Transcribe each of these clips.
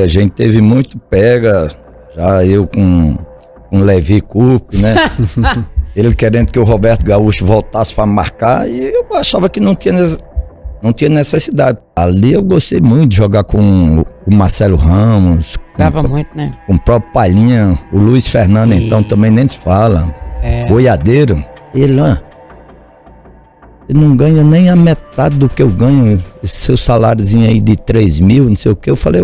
A gente teve muito pega, já eu com Levi Coupe, né? Ele querendo que o Roberto Gaúcho voltasse para marcar e eu achava que não tinha necessidade. Ali eu gostei muito de jogar com o Marcelo Ramos. Jogava muito, né? Com o próprio Palhinha, o Luiz Fernando, então também nem se fala. Boiadeiro. Ele não ganha nem a metade do que eu ganho, esse seu saláriozinho aí de 3 mil, não sei o que. Eu falei,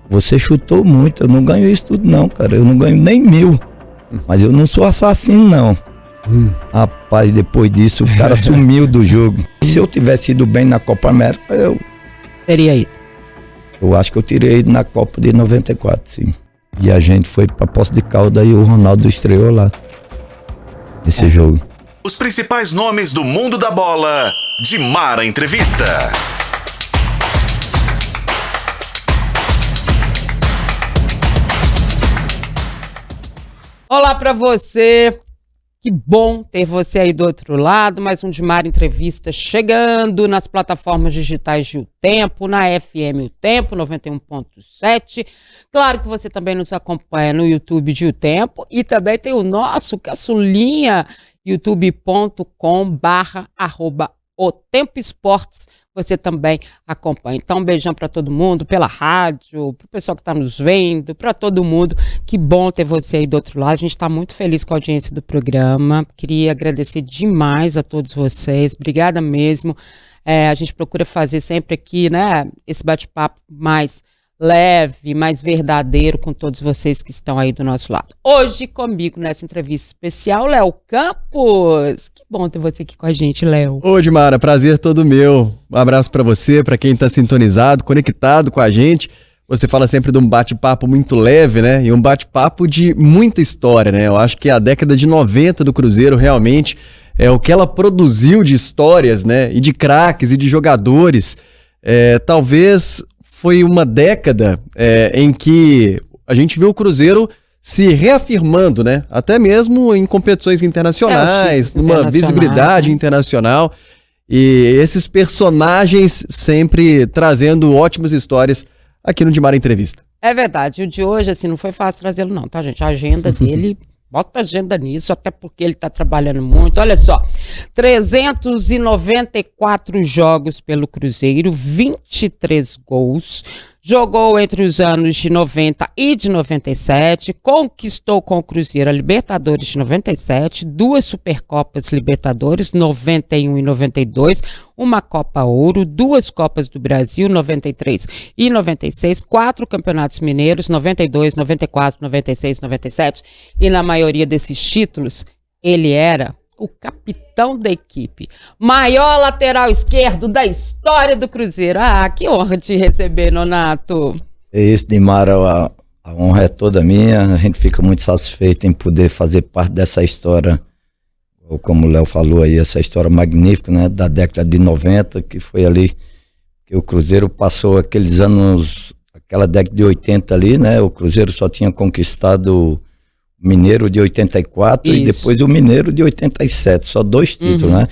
você chutou muito, eu não ganho isso tudo não, cara. Eu não ganho nem 1.000. Mas eu não sou assassino, não. Rapaz, depois disso, o cara sumiu do jogo. Se eu tivesse ido bem na Copa América, eu teria ido. Eu acho que eu tirei na Copa de 94, sim. E a gente foi pra Poços de Caldas e o Ronaldo estreou lá, nesse jogo. Os principais nomes do mundo da bola, de Mara Entrevista. Olá pra você, que bom ter você aí do outro lado, mais um de Mara Entrevista chegando nas plataformas digitais de O Tempo, na FM O Tempo 91.7, claro que você também nos acompanha no YouTube de O Tempo e também tem o nosso caçulinha, youtube.com/O Tempo Esportes, você também acompanha. Então, um beijão para todo mundo, pela rádio, para o pessoal que está nos vendo, para todo mundo. Que bom ter você aí do outro lado. A gente está muito feliz com a audiência do programa. Queria agradecer demais a todos vocês. Obrigada mesmo. A gente procura fazer sempre aqui, né, esse bate-papo mais leve, mais verdadeiro com todos vocês que estão aí do nosso lado. Hoje comigo nessa entrevista especial, Léo Campos. Que bom ter você aqui com a gente, Léo. Ô, Dimara, prazer todo meu. Um abraço pra você, pra quem tá sintonizado, conectado com a gente. Você fala sempre de um bate-papo muito leve, né? E um bate-papo de muita história, né? Eu acho que a década de 90 do Cruzeiro realmente é o que ela produziu de histórias, né? E de craques e de jogadores. Talvez foi uma década em que a gente viu o Cruzeiro se reafirmando, né? Até mesmo em competições internacionais, numa visibilidade internacional. E esses personagens sempre trazendo ótimas histórias aqui no Dimara Entrevista. É verdade. O de hoje, assim, não foi fácil trazê-lo não, tá, gente? A agenda dele... Bota agenda nisso, até porque ele está trabalhando muito. Olha só, 394 jogos pelo Cruzeiro, 23 gols. Jogou entre os anos de 90 e de 97, conquistou com o Cruzeiro a Libertadores de 97, 2 Supercopas Libertadores, 91 e 92, uma Copa Ouro, 2 Copas do Brasil, 93 e 96, 4 Campeonatos Mineiros, 92, 94, 96, 97, e na maioria desses títulos, ele era o capitão da equipe, maior lateral esquerdo da história do Cruzeiro. Ah, que honra te receber, Nonato. É isso, Dimara, a honra é toda minha, a gente fica muito satisfeito em poder fazer parte dessa história, ou como o Léo falou aí, essa história magnífica, né, da década de 90, que foi ali que o Cruzeiro passou aqueles anos, aquela década de 80 ali, né, o Cruzeiro só tinha conquistado o Mineiro de 84 e depois o Mineiro de 87, só 2 títulos, né?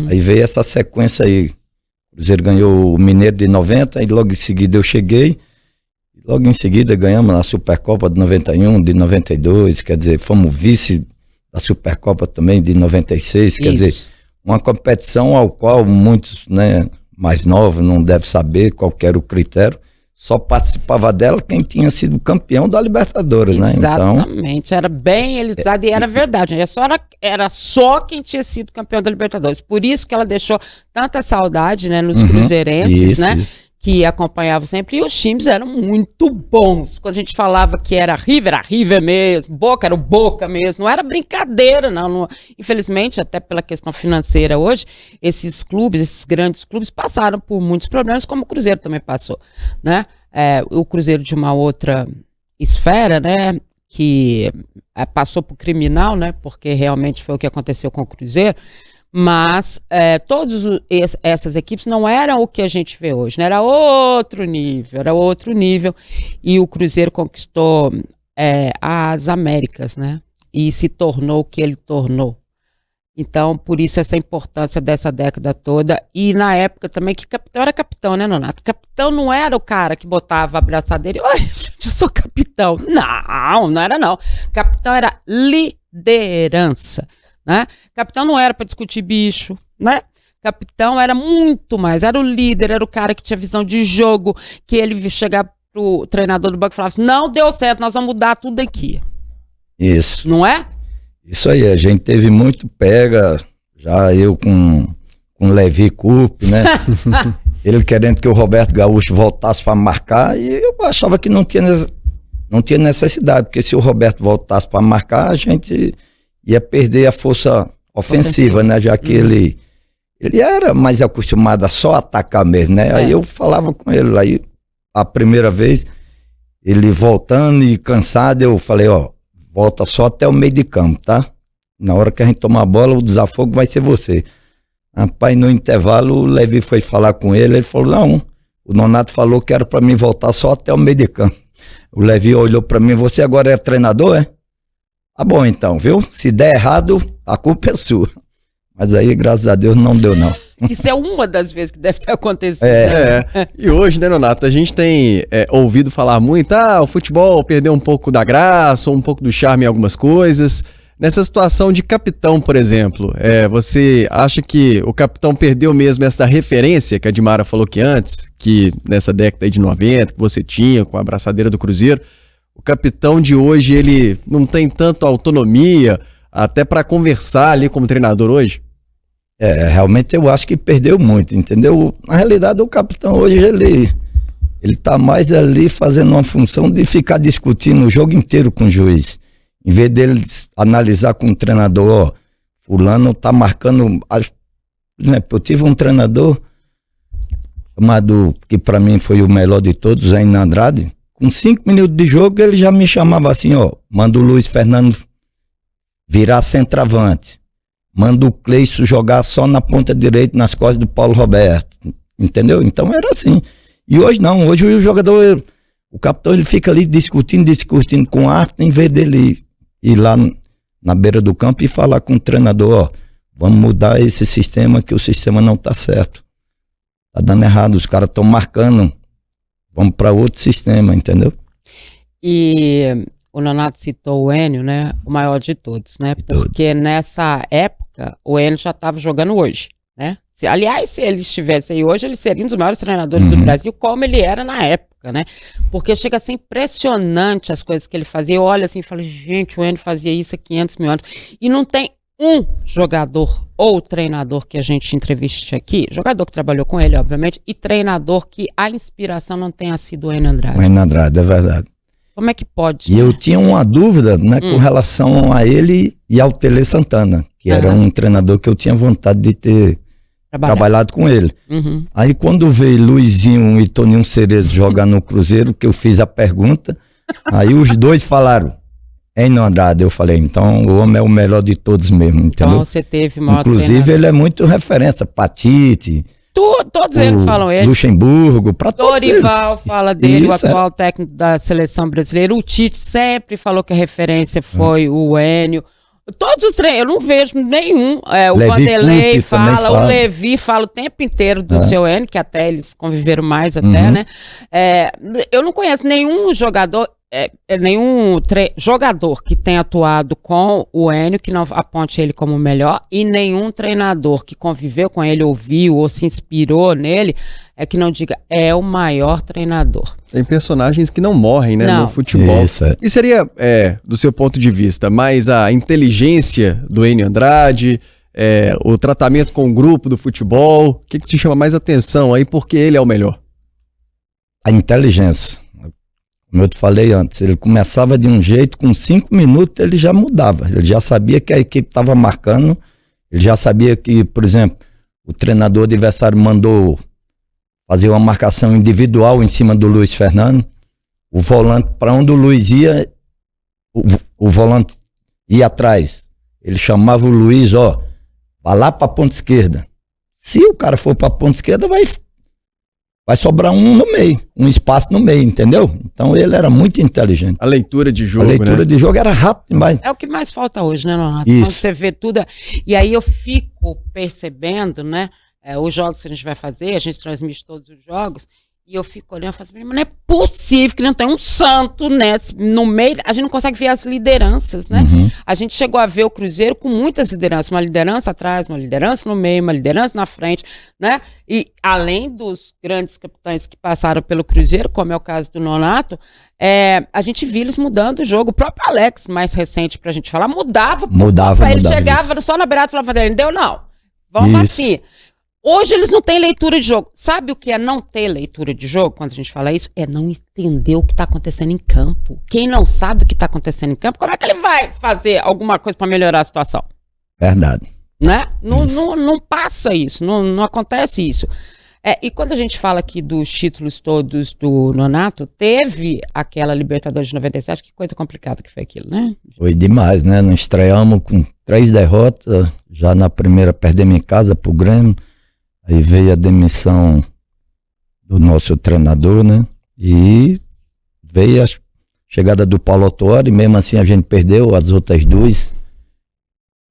Aí veio essa sequência aí, o Cruzeiro ganhou o Mineiro de 90 e logo em seguida eu cheguei, e logo em seguida ganhamos a Supercopa de 91, de 92, quer dizer, fomos vice da Supercopa também de 96, quer dizer, uma competição ao qual muitos, né, mais novos não devem saber qual que era o critério. Só participava dela quem tinha sido campeão da Libertadores, né? Exatamente, era bem elitizado e era verdade. Era só quem tinha sido campeão da Libertadores. Por isso que ela deixou tanta saudade, né, nos cruzeirenses, né? Que acompanhavam sempre, e os times eram muito bons. Quando a gente falava que era River mesmo, Boca era o Boca mesmo, não era brincadeira, não. Infelizmente, até pela questão financeira hoje, esses clubes, esses grandes clubes passaram por muitos problemas, como o Cruzeiro também passou, né? O Cruzeiro de uma outra esfera, né, que passou por criminal, né, porque realmente foi o que aconteceu com o Cruzeiro. Mas todas essas equipes não eram o que a gente vê hoje, né? Era outro nível, e o Cruzeiro conquistou as Américas, né? E se tornou o que ele tornou. Então, por isso essa importância dessa década toda. E na época também que capitão era capitão, né, Nonato? Capitão não era o cara que botava a abraçadeira e, ai, gente, eu sou capitão. Não era não. Capitão era liderança, né? Capitão não era para discutir bicho, né? Capitão era muito mais, era o líder, era o cara que tinha visão de jogo, que ele chegava pro treinador do banco e falava assim, não deu certo, nós vamos mudar tudo aqui. Isso. Não é? Isso aí, a gente teve muito pega, já eu com Levi Coupe, né? Ele querendo que o Roberto Gaúcho voltasse para marcar, e eu achava que não tinha necessidade, porque se o Roberto voltasse para marcar, a gente ia perder a força ofensiva, né? Já que ele era mais acostumado a só atacar mesmo, né? Aí eu falava com ele, aí a primeira vez, ele voltando e cansado, eu falei, ó, volta só até o meio de campo, tá? Na hora que a gente tomar a bola, o desafogo vai ser você. Rapaz, no intervalo, o Levi foi falar com ele falou, não, o Nonato falou que era pra mim voltar só até o meio de campo. O Levi olhou pra mim, você agora é treinador, é? Tá bom então, viu? Se der errado, a culpa é sua. Mas aí, graças a Deus, não deu não. Isso é uma das vezes que deve ter acontecido. E hoje, né, Nonato, a gente tem ouvido falar muito, o futebol perdeu um pouco da graça, ou um pouco do charme em algumas coisas. Nessa situação de capitão, por exemplo, você acha que o capitão perdeu mesmo essa referência que a Dimara falou que antes, que nessa década de 90, que você tinha com a abraçadeira do Cruzeiro, o capitão de hoje, ele não tem tanto autonomia, até para conversar ali como treinador hoje? Realmente eu acho que perdeu muito, entendeu? Na realidade, o capitão hoje, ele tá mais ali fazendo uma função de ficar discutindo o jogo inteiro com o juiz. Em vez dele analisar com o treinador, ó, fulano tá marcando... Por exemplo, eu tive um treinador chamado, que para mim foi o melhor de todos, Zé Andrade. Com 5 minutos de jogo, ele já me chamava assim, ó, manda o Luiz Fernando virar centroavante. Manda o Cleison jogar só na ponta direita, nas costas do Paulo Roberto. Entendeu? Então era assim. E hoje não. Hoje o jogador, o capitão, ele fica ali discutindo com o árbitro, em vez dele ir lá na beira do campo e falar com o treinador, ó, vamos mudar esse sistema, que o sistema não tá certo. Tá dando errado, os caras estão marcando. Vamos para outro sistema, entendeu? E o Nonato citou o Enio, né? O maior de todos, né? Porque nessa época o Enio já estava jogando hoje, né? Aliás, se ele estivesse aí hoje, ele seria um dos maiores treinadores do Brasil, como ele era na época, né? Porque chega a ser impressionante as coisas que ele fazia. Eu olho assim e falo, gente, o Enio fazia isso há 500 mil anos. E não tem um jogador ou treinador que a gente entreviste aqui, jogador que trabalhou com ele, obviamente, e treinador que a inspiração não tenha sido o Enio Andrade. O Enio Andrade, é verdade. Como é que pode? E eu tinha uma dúvida, né, com relação a ele e ao Tele Santana, que era um treinador que eu tinha vontade de ter trabalhado com ele. Aí quando veio Luizinho e Toninho Cerezo jogar no Cruzeiro, que eu fiz a pergunta, aí os dois falaram, Enio Andrade, eu falei, então o homem é o melhor de todos mesmo, entendeu? Então você teve maior inclusive treinador. Ele é muito referência, Patite, todos eles falam ele. Luxemburgo, para todos eles. Dorival fala dele, o atual técnico da seleção brasileira. O Tite sempre falou que a referência foi o Enio. Todos os treinos, eu não vejo nenhum. O Vanderlei fala, o Levi fala o tempo inteiro do seu Enio, que até eles conviveram mais até, né? Eu não conheço nenhum jogador, jogador que tenha atuado com o Enio, que não aponte ele como o melhor, e nenhum treinador que conviveu com ele, ouviu ou se inspirou nele, que não diga, é o maior treinador. Tem personagens que não morrem, né, no futebol. Isso, E seria, do seu ponto de vista, mais a inteligência do Enio Andrade, o tratamento com o grupo do futebol, o que te chama mais atenção aí, porque ele é o melhor? A inteligência. Como eu te falei antes, ele começava de um jeito, com 5 minutos ele já mudava. Ele já sabia que a equipe estava marcando, ele já sabia que, por exemplo, o treinador adversário mandou fazer uma marcação individual em cima do Luiz Fernando. O volante, para onde o Luiz ia, o volante ia atrás. Ele chamava o Luiz, ó, vai lá para a ponta esquerda. Se o cara for para a ponta esquerda, vai vai sobrar um no meio, um espaço no meio, entendeu? Então ele era muito inteligente. A leitura de jogo, A leitura né? de jogo era rápida demais. É o que mais falta hoje, né, Nonato? Isso. Quando você vê tudo. E aí eu fico percebendo, né? Os jogos que a gente vai fazer, a gente transmite todos os jogos, e eu fico olhando e falo assim, mas não é possível que não tenha um santo, né? No meio, a gente não consegue ver as lideranças, né? Uhum. A gente chegou a ver o Cruzeiro com muitas lideranças, uma liderança atrás, uma liderança no meio, uma liderança na frente, né? E além dos grandes capitães que passaram pelo Cruzeiro, como é o caso do Nonato, a gente viu eles mudando o jogo. O próprio Alex, mais recente pra gente falar, mudava. Ele chegava só na beirada e falava, não deu não, vamos assim. Hoje eles não têm leitura de jogo. Sabe o que é não ter leitura de jogo, quando a gente fala isso? É não entender o que está acontecendo em campo. Quem não sabe o que está acontecendo em campo, como é que ele vai fazer alguma coisa para melhorar a situação? Verdade. Né? Não passa isso, não acontece isso. E quando a gente fala aqui dos títulos todos do Nonato, teve aquela Libertadores de 97, que coisa complicada que foi aquilo, né? Foi demais, né? Nós estreamos com 3 derrotas, já na primeira perdemos em casa pro Grêmio. Aí veio a demissão do nosso treinador, né? E veio a chegada do Paulo Autuori, mesmo assim a gente perdeu as outras duas,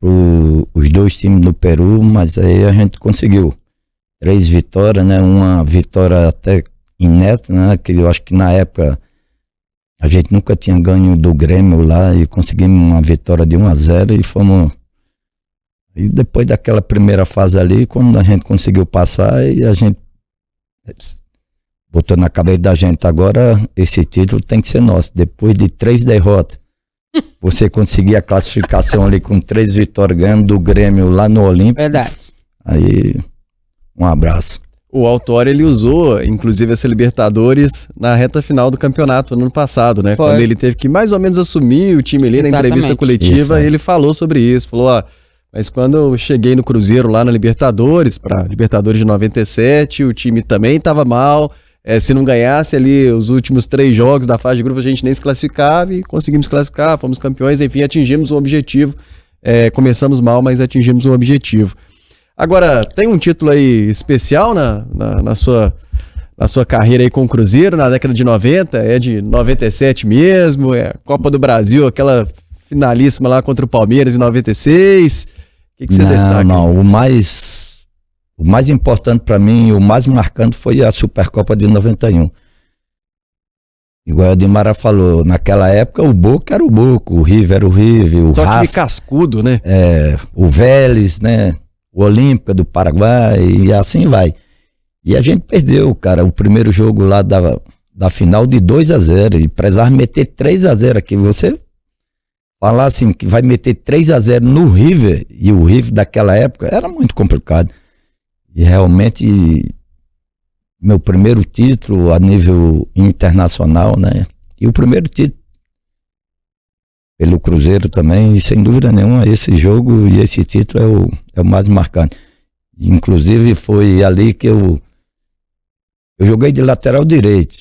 os 2 times do Peru, mas aí a gente conseguiu 3 vitórias, né? Uma vitória até inédita, né? Que eu acho que na época a gente nunca tinha ganho do Grêmio lá e conseguimos uma vitória de 1-0 e fomos... E depois daquela primeira fase ali, quando a gente conseguiu passar, e a gente botou na cabeça da gente, agora esse título tem que ser nosso. Depois de 3 derrotas, você conseguir a classificação ali com 3 vitórias ganhando do Grêmio lá no Olímpico. Verdade. Aí, um abraço. O Autuori, ele usou, inclusive, essa Libertadores na reta final do campeonato no ano passado, né? Foi. Quando ele teve que mais ou menos assumir o time ali. Exatamente. Na entrevista coletiva, Isso, ele falou sobre isso, falou, ó, mas quando eu cheguei no Cruzeiro lá na Libertadores, para Libertadores de 97, o time também estava mal. Se não ganhasse ali os últimos 3 jogos da fase de grupo, a gente nem se classificava e conseguimos classificar, fomos campeões, enfim, atingimos o objetivo. Começamos mal, mas atingimos o objetivo. Agora, tem um título aí especial na sua carreira aí com o Cruzeiro, na década de 90, é de 97 mesmo, é Copa do Brasil, aquela finalíssima lá contra o Palmeiras em 96. O que você destaca? Não, o mais importante para mim, o mais marcante foi a Supercopa de 91. Igual a Dimara falou, naquela época o Boca era o Boca, o River era o River, o Só Racing, time cascudo, né? o Vélez, né? O Olímpia do Paraguai e assim vai. E a gente perdeu, cara, o primeiro jogo lá da final de 2-0 e precisava meter 3-0 aqui. Você falar assim que vai meter 3-0 no River, e o River daquela época era muito complicado. E realmente, meu primeiro título a nível internacional, né? E o primeiro título pelo Cruzeiro também, e sem dúvida nenhuma, esse jogo e esse título é o mais marcante. Inclusive foi ali que eu joguei de lateral direito.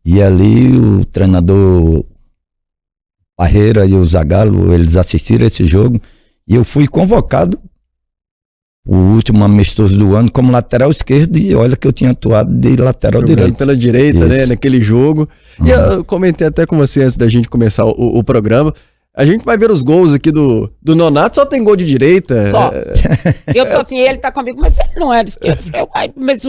E ali o treinador Parreira e o Zagallo, eles assistiram esse jogo e eu fui convocado o último amistoso do ano como lateral esquerdo, e olha que eu tinha atuado de lateral direito. Pela direita, isso, né, naquele jogo. E eu comentei até com você antes da gente começar o programa, a gente vai ver os gols aqui do Nonato, só tem gol de direita. Só. Eu tô assim, ele tá comigo, mas ele não era esquerdo. Eu falei, mas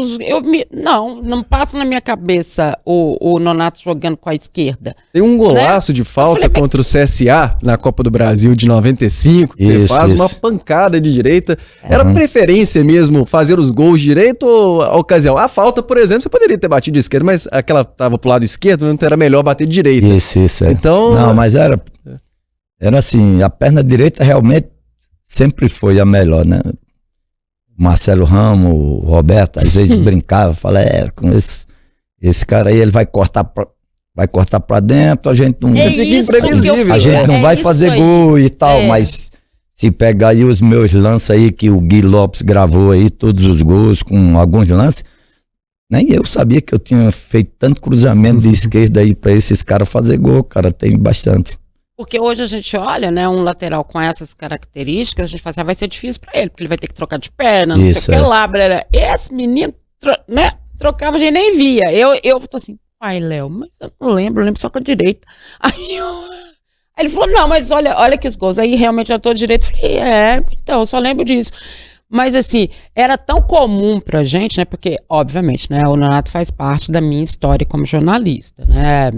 não passa na minha cabeça o Nonato jogando com a esquerda. Tem um golaço de falta falei, contra o CSA na Copa do Brasil de 95, que você faz uma pancada de direita. Era preferência mesmo fazer os gols de direita ou a ocasião? A falta, por exemplo, você poderia ter batido de esquerda, mas aquela tava pro lado esquerdo, então era melhor bater de direita. Isso. Então, não, mas era assim, a perna direita realmente sempre foi a melhor, né? Marcelo Ramos, o Roberto, às vezes brincava, falava, com esse cara aí, ele vai cortar pra dentro, a gente não, a gente não vai fazer gol e tal, mas se pegar aí os meus lances aí, que o Gui Lopes gravou aí, todos os gols com alguns lances, nem eu sabia que eu tinha feito tanto cruzamento de esquerda aí pra esses caras fazer gol, cara, tem bastante. Porque hoje a gente olha, né, um lateral com essas características, a gente fala assim, vai ser difícil pra ele, porque ele vai ter que trocar de perna, não sei o que lá, esse menino, né, trocava, a gente nem via. Eu tô assim, pai, Léo, mas eu não lembro, eu lembro só com a direita. Aí ele falou, não, mas olha aqui os gols. Aí realmente eu tô direito. Falei, então, eu só lembro disso. Mas assim, era tão comum pra gente, né? Porque, obviamente, né? O Nonato faz parte da minha história como jornalista, né?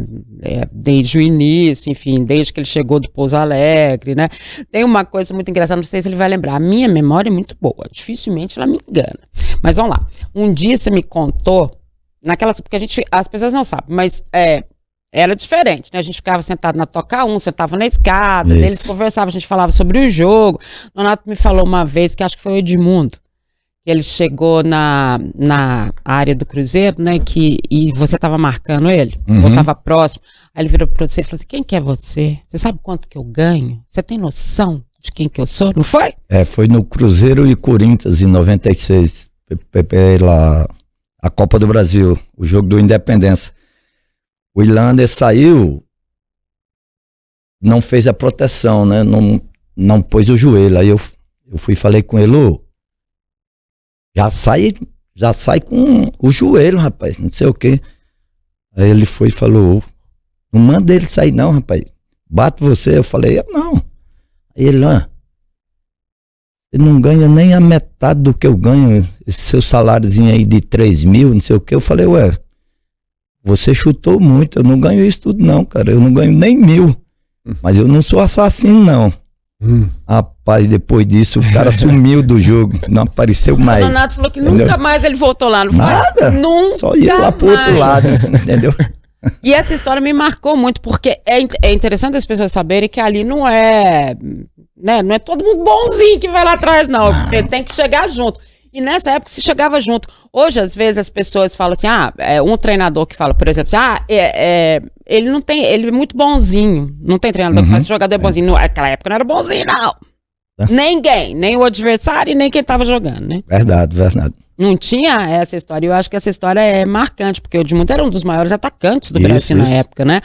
Desde o início, enfim, desde que ele chegou do Pouso Alegre, né? Tem uma coisa muito engraçada, não sei se ele vai lembrar. A minha memória é muito boa, dificilmente ela me engana. Mas vamos lá. Um dia você me contou, porque as pessoas não sabem, mas era diferente, né? A gente ficava sentado na Toca 1, sentava na escada, eles conversavam, a gente falava sobre o jogo. O Nonato me falou uma vez, que acho que foi o Edmundo, que ele chegou na área do Cruzeiro, né? E você estava marcando ele, ou estava próximo. Aí ele virou para você e falou assim, quem que é você? Você sabe quanto que eu ganho? Você tem noção de quem que eu sou? Não foi? Foi no Cruzeiro e Corinthians, em 96, pela a Copa do Brasil, o jogo do Independência. O Ilander saiu, não fez a proteção, né? Não pôs o joelho. Aí eu fui e falei com ele, já sai com o joelho, rapaz, não sei o quê. Aí ele foi e falou, não manda ele sair não, rapaz, bato você. Eu falei, não. Aí ele, você não ganha nem a metade do que eu ganho, esse seu saláriozinho aí de 3 mil, não sei o quê. Eu falei, você chutou muito, eu não ganho isso tudo não, cara, eu não ganho nem 1.000, mas eu não sou assassino não. Rapaz, depois disso o cara sumiu do jogo, não apareceu mais. O Nonato falou que nunca mais ele voltou lá, não foi? Nada, nunca só ia lá pro outro lado, entendeu? E essa história me marcou muito, porque é interessante as pessoas saberem que ali não é todo mundo bonzinho que vai lá atrás não, porque tem que chegar junto. E nessa época se chegava junto. Hoje, às vezes, as pessoas falam assim, um treinador que fala, por exemplo, ele não tem, ele é muito bonzinho. Não tem treinador que faz esse jogador bonzinho. Naquela época não era bonzinho, não. Ninguém, nem o adversário e nem quem tava jogando, né? Verdade. Não tinha essa história. Eu acho que essa história é marcante, porque o Edmundo era um dos maiores atacantes do Brasil na época, né?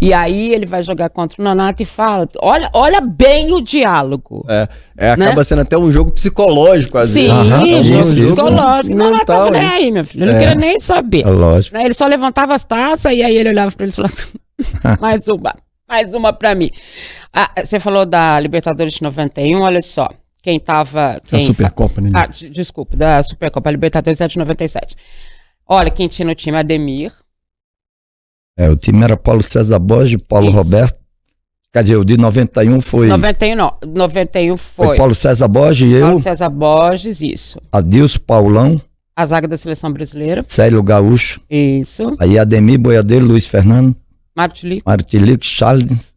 E aí ele vai jogar contra o Nonato e fala, olha bem o diálogo. Acaba sendo até um jogo psicológico, às vezes. Sim, psicológico. O Nonato tava nem aí, meu filho. Ele não queria nem saber. É lógico. Ele só levantava as taças e aí ele olhava pra ele e falava assim, mais uma pra mim. Você falou da Libertadores de 91, olha só. Quem tava... Da Supercopa, né? Desculpa, da Supercopa, a Libertadores é de 97. Olha, quem tinha no time, Ademir. O time era Paulo César Borges, Paulo Roberto. Quer dizer, o de 91 foi... 91 foi Paulo César Borges e eu. Paulo César Borges, isso. Adilson, Paulão. A zaga da Seleção Brasileira. Célio Gaúcho. Isso. Aí Ademir, Boiadeiro, Luiz Fernando. Martilico, Charles.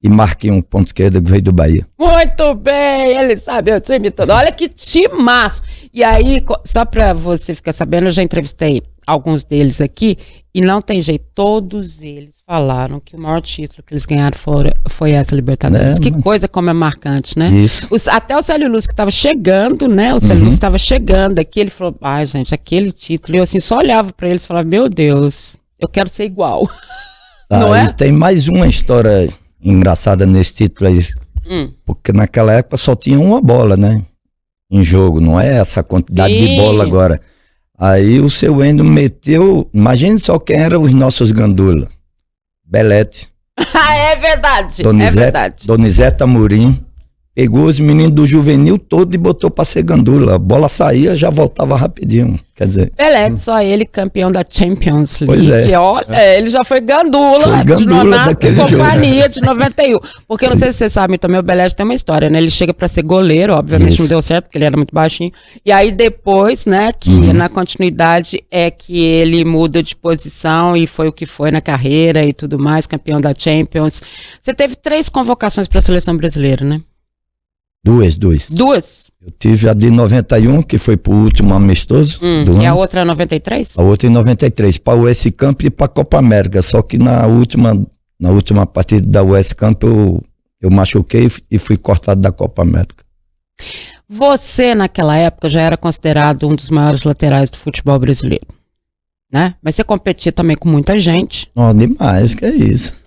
E Marquinhos, um ponto esquerdo, que veio do Bahia. Muito bem, ele sabe, eu tô imitando. Olha que timaço. E aí, só pra você ficar sabendo, eu já entrevistei alguns deles aqui, e não tem jeito, todos eles falaram que o maior título que eles ganharam foi essa Libertadores. Que coisa como é marcante, né? Isso. Até o Célio Lúcio que tava chegando, né? O Célio Lúcio tava chegando aqui, ele falou, gente, aquele título. E eu assim, só olhava pra eles e falava, meu Deus, eu quero ser igual. Não é? E tem mais uma história engraçada nesse título aí, porque naquela época só tinha uma bola, né, em jogo, não é essa quantidade de bola agora. Aí o seu Wendel meteu, imagine só quem eram os nossos gandula, Belete. É verdade, Donizete Amorim, pegou os meninos do juvenil todo e botou pra ser gandula, a bola saía, já voltava rapidinho, quer dizer. Belete, só ele campeão da Champions League. Pois é. Que, olha, ele já foi gandula de Nonato e companhia de 91. Porque não sei se vocês sabem também, o Belete tem uma história, né? Ele chega pra ser goleiro, obviamente não deu certo, porque ele era muito baixinho. E aí depois, né, que na continuidade é que ele muda de posição e foi o que foi na carreira e tudo mais, campeão da Champions. Você teve 3 convocações pra seleção brasileira, né? Duas. Eu tive a de 91, que foi pro último amistoso. E a outra 93? A outra em 93, para o US Camp e para a Copa América. Só que na última partida da US Camp eu machuquei e fui cortado da Copa América. Você, naquela época, já era considerado um dos maiores laterais do futebol brasileiro, né? Mas você competia também com muita gente. Demais, que é isso.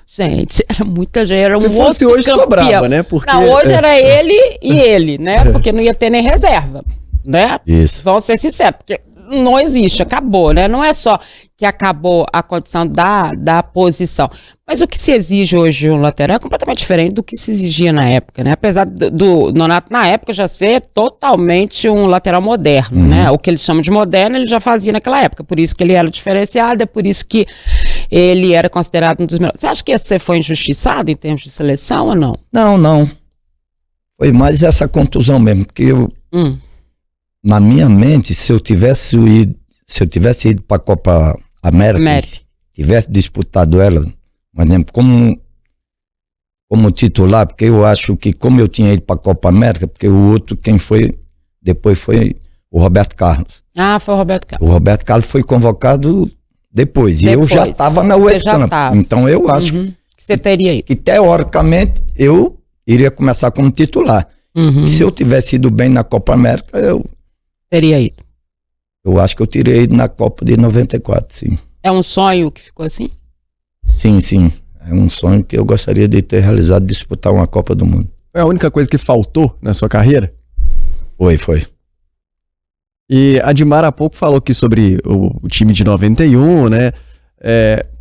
Gente, era muita gente, era Se fosse hoje, campeão. sobrava, né? Porque... Não, hoje era ele e ele, né? Porque não ia ter nem reserva, né? Isso. Vamos ser sinceros, porque não existe, acabou, né? Não é só que acabou a condição da posição. Mas o que se exige hoje de um lateral é completamente diferente do que se exigia na época, né? Apesar do Nonato, na época, já ser totalmente um lateral moderno, né? O que eles chamam de moderno, ele já fazia naquela época. Por isso que ele era diferenciado, é por isso que ele era considerado um dos melhores. Você acha que você foi injustiçado em termos de seleção ou não? Não. Foi mais essa contusão mesmo, porque eu, na minha mente, se eu tivesse ido para a Copa América, tivesse disputado ela, por exemplo, como titular, porque eu acho que como eu tinha ido para a Copa América, porque o outro, quem foi depois foi o Roberto Carlos. Ah, foi o Roberto Carlos. O Roberto Carlos foi convocado depois. E eu já estava na West Camp. Então eu acho que você teria ido. Que teoricamente eu iria começar como titular. E se eu tivesse ido bem na Copa América, eu teria ido. Eu acho que eu teria ido na Copa de 94, sim. É um sonho que ficou assim? Sim. É um sonho que eu gostaria de ter realizado, disputar uma Copa do Mundo. Foi a única coisa que faltou na sua carreira? Foi. E a Dimar há pouco falou aqui sobre o time de 91, né?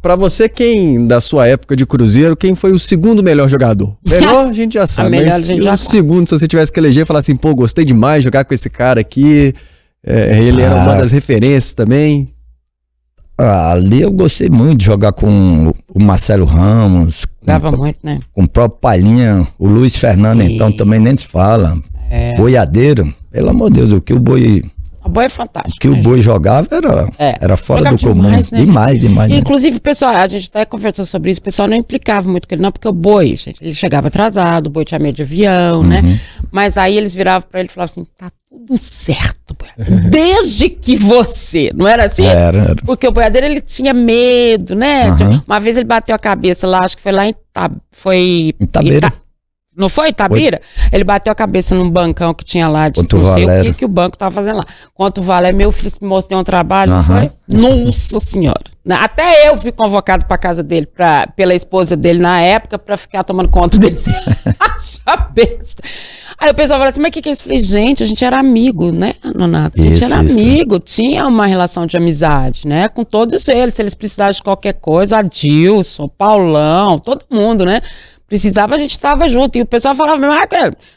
Pra você, quem da sua época de Cruzeiro, quem foi o segundo melhor jogador? Melhor a gente já sabe, mas o segundo, se você tivesse que eleger, falar assim, pô, gostei demais de jogar com esse cara aqui, ele era uma das referências também. Ali eu gostei muito de jogar com o Marcelo Ramos. Jogava muito, né? Com o próprio Palhinha, o Luiz Fernando, então também nem se fala. Boiadeiro, pelo amor de Deus, o que o Boi... A Boi é fantástico. O que o Boi jogava era fora do comum. Né? Demais. Inclusive, pessoal, a gente até conversou sobre isso, o pessoal não implicava muito com ele, não, porque o Boi, gente, ele chegava atrasado, o Boi tinha medo de avião, né? Mas aí eles viravam pra ele e falavam assim, tá tudo certo, Boiadeiro. Desde que você, não era assim? Era. Porque o Boiadeiro, ele tinha medo, né? Uma vez ele bateu a cabeça lá, acho que foi lá em Itabeira. Não foi Itabira? Ele bateu a cabeça num bancão que tinha lá, de não sei o que o banco tava fazendo lá. Contra o Valério, meu filho me mostrou um trabalho, foi? Nossa Senhora. Até eu fui convocado pra casa dele, pela esposa dele na época, pra ficar tomando conta dele. Acha besta. Aí o pessoal falou assim, mas o que é isso? Eu falei, gente, a gente era amigo, né, Nonato? A gente era amigo, tinha uma relação de amizade, né, com todos eles. Se eles precisassem de qualquer coisa, Adilson, Paulão, todo mundo, né? Precisava, a gente estava junto. E o pessoal falava,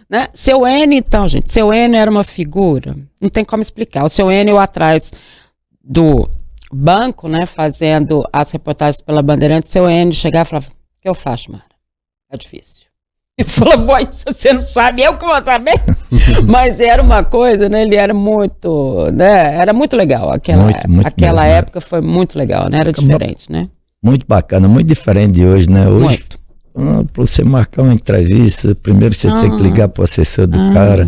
né? Seu N, então, gente, seu N era uma figura. Não tem como explicar. O seu N, eu atrás do banco, né, fazendo as reportagens pela Bandeirantes, seu N chegava e falava, o que eu faço, Mara? É difícil. E falou, você não sabe, eu que vou saber. Mas era uma coisa, né? Ele era muito, né? Era muito legal. Aquela época foi muito legal, né? Era diferente, né? Muito bacana, muito diferente de hoje, né? Hoje, para você marcar uma entrevista, primeiro você tem que ligar para o assessor do cara.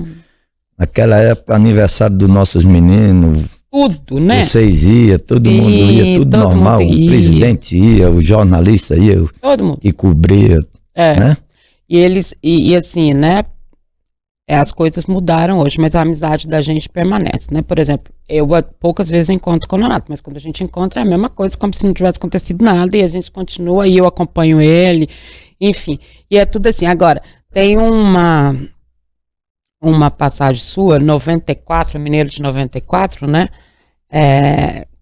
Naquela época, aniversário dos nossos meninos. Tudo, né? Vocês iam, todo mundo ia, tudo normal. O presidente ia, o jornalista ia, todo mundo. E cobria, né? E eles, e assim, né? As coisas mudaram hoje, mas a amizade da gente permanece, né? Por exemplo, eu poucas vezes encontro com o Nonato, mas quando a gente encontra é a mesma coisa, como se não tivesse acontecido nada, e a gente continua, e eu acompanho ele, enfim. E é tudo assim. Agora, tem uma passagem sua, 94, Mineiro de 94, né?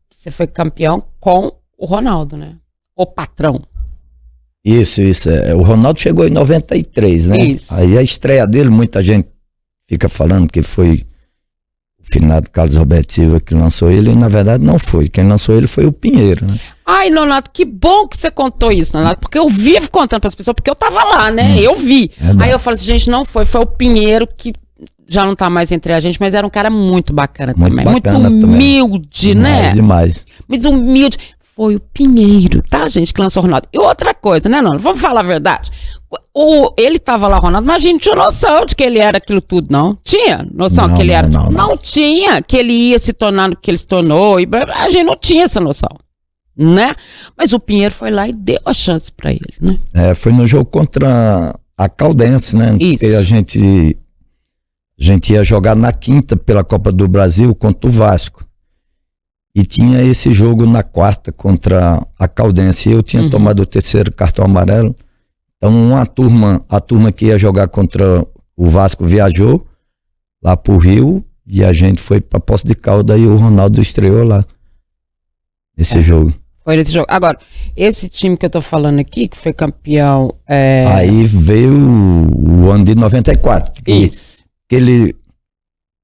Você foi campeão com o Ronaldo, né? O patrão. Isso. O Ronaldo chegou em 93, né? Isso. Aí a estreia dele, muita gente fica falando que foi o finado Carlos Roberto Silva que lançou ele, e na verdade não foi. Quem lançou ele foi o Pinheiro, né? Ai, Nonato, que bom que você contou isso, Nonato, porque eu vivo contando para as pessoas, porque eu tava lá, né? Eu vi. Aí eu falei assim, gente, não foi o Pinheiro que já não tá mais entre a gente, mas era um cara muito bacana também. Muito humilde, né? Demais. Mas humilde. Foi o Pinheiro, tá, gente, que lançou o Ronaldo. E outra coisa, né, Nona? Vamos falar a verdade. Ele tava lá, Ronaldo, mas a gente não tinha noção de que ele era aquilo tudo, não. Tinha noção que ele era? Não tinha, que ele ia se tornar o que ele se tornou. E a gente não tinha essa noção, né? Mas o Pinheiro foi lá e deu a chance pra ele, né? Foi no jogo contra a Caldense, né? Isso. Porque a gente ia jogar na quinta pela Copa do Brasil contra o Vasco. E tinha esse jogo na quarta contra a Caldense. Eu tinha tomado o terceiro cartão amarelo. Então a turma que ia jogar contra o Vasco viajou lá pro Rio e a gente foi para Poços de Caldas e o Ronaldo estreou lá nesse jogo. Foi nesse jogo. Agora, esse time que eu tô falando aqui, que foi campeão... Aí veio o ano de 94. Isso. Que ele,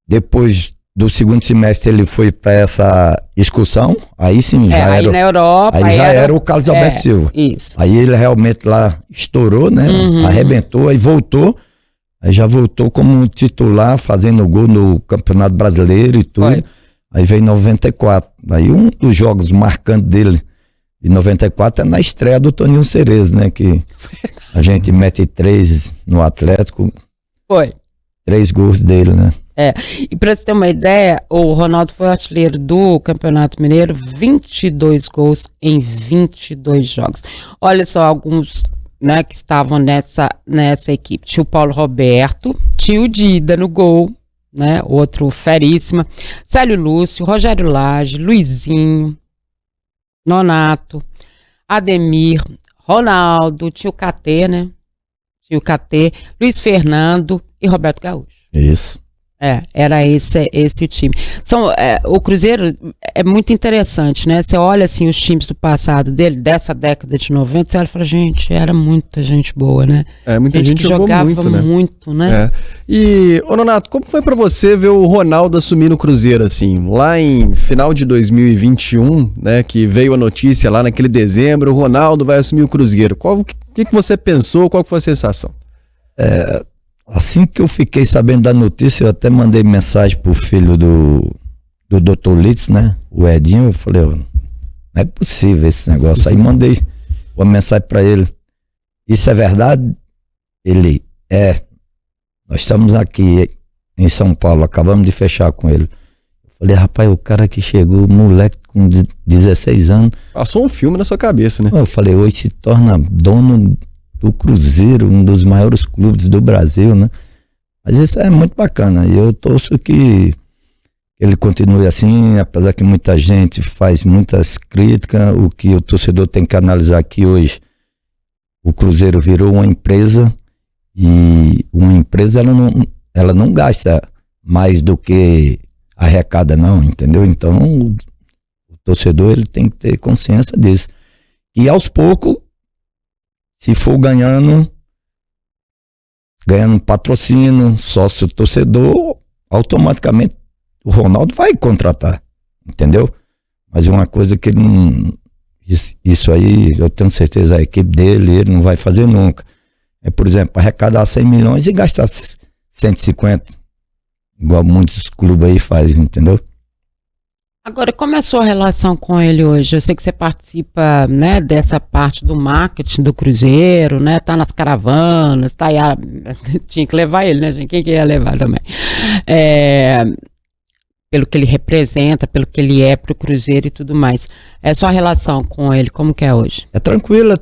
depois do segundo semestre, ele foi para essa excursão. Aí sim, já aí era... na Europa... Aí já era o Carlos Alberto Silva. Isso. Aí ele realmente lá estourou, né? Arrebentou, aí voltou. Aí já voltou como titular, fazendo gol no Campeonato Brasileiro e tudo. Foi. Aí veio em 94. Aí um dos jogos marcantes dele, de 94, é na estreia do Toninho Cerezo, né? Que a gente mete 3 no Atlético. Foi. 3 gols dele, né? E pra você ter uma ideia, o Ronaldo foi artilheiro do Campeonato Mineiro, 22 gols em 22 jogos. Olha só alguns, né, que estavam nessa equipe. Tio Paulo Roberto, tio Dida no gol, né, outro feríssima. Célio Lúcio, Rogério Lage, Luizinho, Nonato, Ademir, Ronaldo, tio KT, né? Tio KT, Luiz Fernando e Roberto Gaúcho. Isso. Era esse time. O Cruzeiro é muito interessante, né? Você olha assim os times do passado dele, dessa década de 90, você olha e fala, gente, era muita gente boa, né? Muita gente que jogava muito, né? E, ô Nonato, como foi pra você ver o Ronaldo assumir no Cruzeiro, assim? Lá em final de 2021, né, que veio a notícia lá naquele dezembro, o Ronaldo vai assumir o Cruzeiro. O que você pensou? Qual foi a sensação? Assim que eu fiquei sabendo da notícia, eu até mandei mensagem pro filho do Dr. Litz, né? O Edinho, eu falei, não é possível esse negócio. Aí mandei uma mensagem para ele. Isso é verdade? Ele, nós estamos aqui em São Paulo, acabamos de fechar com ele. Eu falei, rapaz, o cara que chegou, moleque com 16 anos. Passou um filme na sua cabeça, né? Eu falei, hoje se torna dono do Cruzeiro, um dos maiores clubes do Brasil, né? Mas isso é muito bacana. E eu torço que ele continue assim, apesar que muita gente faz muitas críticas. O que o torcedor tem que analisar aqui hoje, o Cruzeiro virou uma empresa, e uma empresa ela não gasta mais do que arrecada, não, entendeu? Então o torcedor ele tem que ter consciência disso. E aos poucos, se for ganhando patrocínio, sócio torcedor, automaticamente o Ronaldo vai contratar, entendeu? Mas uma coisa que ele não... Isso aí, eu tenho certeza, a equipe dele, ele não vai fazer nunca. Por exemplo, arrecadar 100 milhões e gastar 150, igual muitos clubes aí fazem, entendeu? Agora, como é a sua relação com ele hoje? Eu sei que você participa, né, dessa parte do marketing do Cruzeiro, né? Tá nas caravanas, tá aí. Tinha que levar ele, né, gente? Quem que ia levar também? Pelo que ele representa, pelo que ele é pro Cruzeiro e tudo mais. É sua relação com ele, como que é hoje? É tranquilo.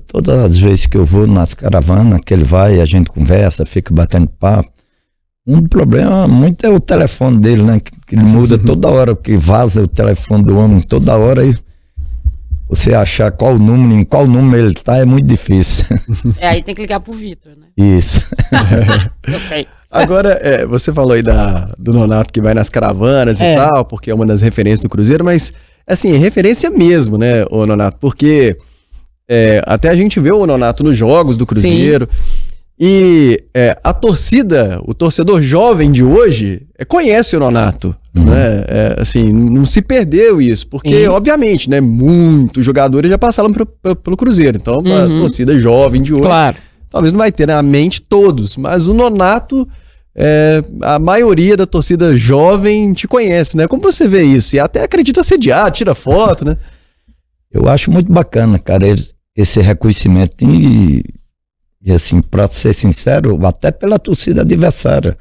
Todas as vezes que eu vou nas caravanas, que ele vai, a gente conversa, fica batendo papo. Um problema muito é o telefone dele, né? Que ele muda toda hora, porque vaza o telefone do homem toda hora, e você achar em qual número ele tá é muito difícil. Aí tem que ligar pro Vitor, né? Isso. Eu sei. Agora, você falou aí do Nonato que vai nas caravanas e tal, porque é uma das referências do Cruzeiro, mas, assim, é referência mesmo, né, o Nonato? Porque até a gente vê o Nonato nos jogos do Cruzeiro. Sim. E a torcida, o torcedor jovem de hoje, conhece o Nonato, né? Assim, não se perdeu isso, porque, obviamente, né, muitos jogadores já passaram pelo Cruzeiro, então a torcida jovem de hoje, claro, talvez não vai ter na mente todos, mas o Nonato, a maioria da torcida jovem te conhece, né? Como você vê isso? E até acredita assediar, tira foto, né? Eu acho muito bacana, cara, esse reconhecimento e assim, pra ser sincero, até pela torcida adversária.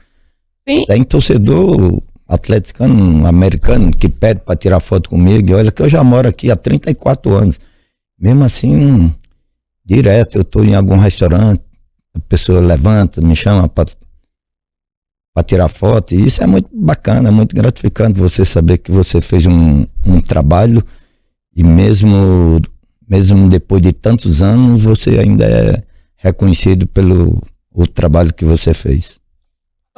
Sim. Tem torcedor atleticano, americano, que pede pra tirar foto comigo. E olha que eu já moro aqui há 34 anos. Mesmo assim, direto, eu tô em algum restaurante, a pessoa levanta, me chama pra tirar foto. E isso é muito bacana, é muito gratificante você saber que você fez um trabalho, e mesmo depois de tantos anos, você ainda é reconhecido pelo o trabalho que você fez.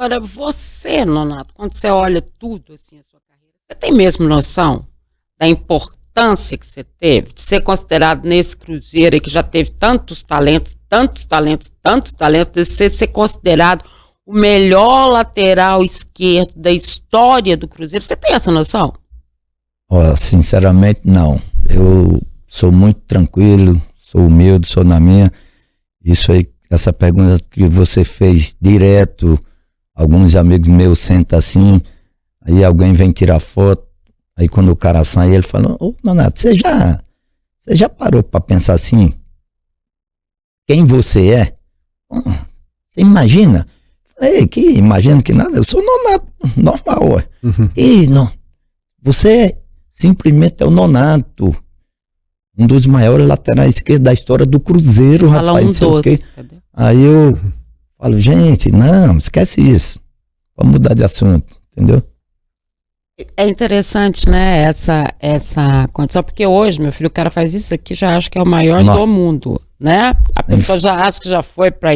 Agora, você, Nonato, quando você olha tudo assim a sua carreira, você tem mesmo noção da importância que você teve de ser considerado nesse Cruzeiro aí que já teve tantos talentos, de ser considerado o melhor lateral esquerdo da história do Cruzeiro? Você tem essa noção? Sinceramente, não. Eu sou muito tranquilo, sou humilde, sou na minha. Isso aí, essa pergunta que você fez direto, alguns amigos meus sentam assim, aí alguém vem tirar foto, aí quando o cara sai, ele fala: ô Nonato, você já parou para pensar assim? Quem você é? Você imagina? Falei: que imagina que nada, eu sou Nonato, normal, ué. E não, você simplesmente é o Nonato, um dos maiores laterais esquerdos da história do Cruzeiro, rapaz. Não sei o quê. Aí eu falo: gente, não, esquece isso. Vamos mudar de assunto, entendeu? É interessante, né, essa condição, porque hoje, meu filho, o cara faz isso aqui, já acha que é o maior do mundo, né? A pessoa já acha que já foi pra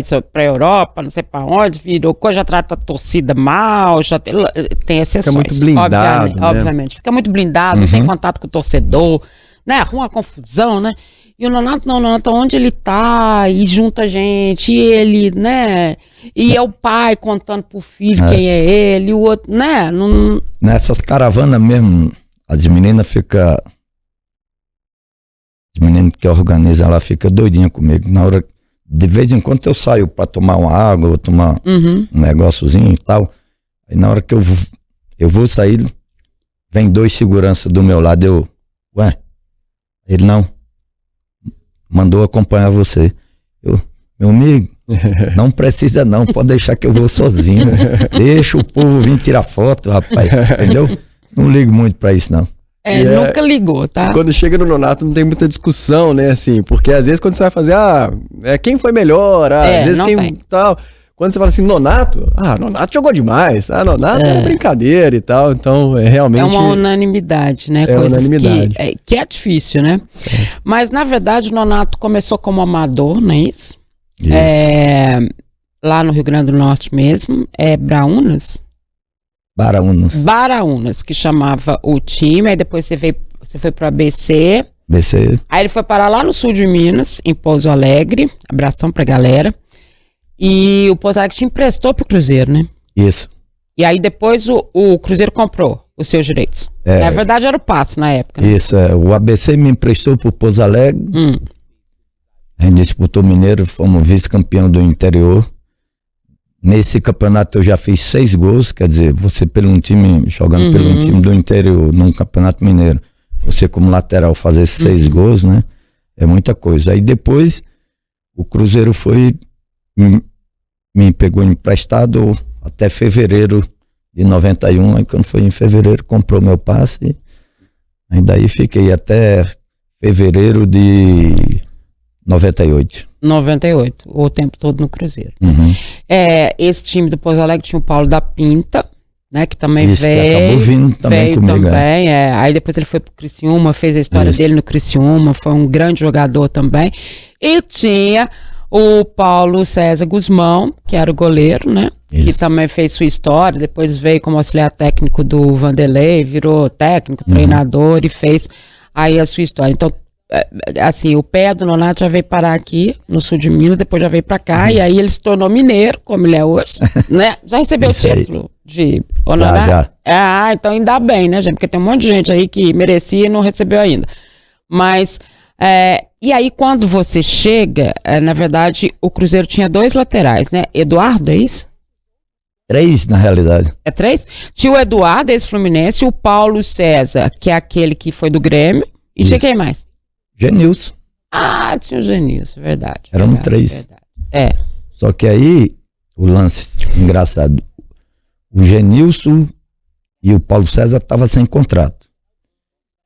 Europa, não sei pra onde, virou coisa, já trata a torcida mal, já tem exceções. Fica muito blindado, obviamente. Fica muito blindado, não tem contato com o torcedor, né? Arruma uma confusão, né? E o Nonato não, onde ele tá, e junta gente, e ele, né? E é o pai contando pro filho quem é ele, e o outro, né? Nessas caravanas mesmo, as meninas que organizam, ela fica doidinha comigo. Na hora, de vez em quando eu saio pra tomar uma água, ou tomar um negóciozinho e tal. Aí na hora que eu vou sair, vem 2 seguranças do meu lado, ele não. Mandou acompanhar você. Meu amigo, não precisa não, pode deixar que eu vou sozinho. Deixa o povo vir tirar foto, rapaz, entendeu? Não ligo muito pra isso, não. Nunca ligou, tá? Quando chega no Nonato não tem muita discussão, né, assim, porque às vezes quando você vai fazer, quem foi melhor, às vezes quem tem. Tal... Quando você fala assim, Nonato jogou demais, Nonato é brincadeira e tal, então realmente... É uma unanimidade, né? Coisas unanimidade. Que é difícil, né? Mas, na verdade, o Nonato começou como amador, não é isso? Isso. Lá no Rio Grande do Norte mesmo, Baraunas, que chamava o time, aí depois você foi para ABC. Aí ele foi parar lá no sul de Minas, em Pouso Alegre, abração pra galera. E o Pouso Alegre te emprestou pro Cruzeiro, né? Isso. E aí depois o Cruzeiro comprou os seus direitos. Na verdade era o passe na época, né? Isso, o ABC me emprestou pro Pouso Alegre. A gente disputou Mineiro, fomos vice-campeão do interior. Nesse campeonato eu já fiz 6 gols, quer dizer, você jogando pelo time do interior, num campeonato mineiro, você como lateral fazer 6 gols, né? É muita coisa. Aí depois o Cruzeiro me pegou emprestado até fevereiro de 91, aí quando foi em fevereiro comprou meu passe, aí daí fiquei até fevereiro de 98, o tempo todo no Cruzeiro. Esse time do Pouso Alegre tinha o Paulo da Pinta, né, que também veio. Que acabou vindo também comigo. Aí depois ele foi pro Criciúma, fez a história dele no Criciúma, foi um grande jogador também. E tinha o Paulo César Guzmão, que era o goleiro, né? Que também fez sua história, depois veio como auxiliar técnico do Vanderlei, virou técnico, treinador e fez aí a sua história. Então, assim, o pé do Nonato já veio parar aqui, no sul de Minas, depois já veio pra cá, e aí ele se tornou mineiro, como ele é hoje, né? Já recebeu o título de Nonato? Já. Então ainda bem, né, gente? Porque tem um monte de gente aí que merecia e não recebeu ainda. Mas... e aí, quando você chega, na verdade, o Cruzeiro tinha 2 laterais, né? Eduardo, é isso? 3, na realidade. É 3? Tinha o Eduardo, ex-Fluminense, o Paulo César, que é aquele que foi do Grêmio, e tinha quem mais? Genilson. Tinha o Genilson, verdade. Eram 3. Verdade. Só que aí, o lance engraçado, o Genilson e o Paulo César estavam sem contrato.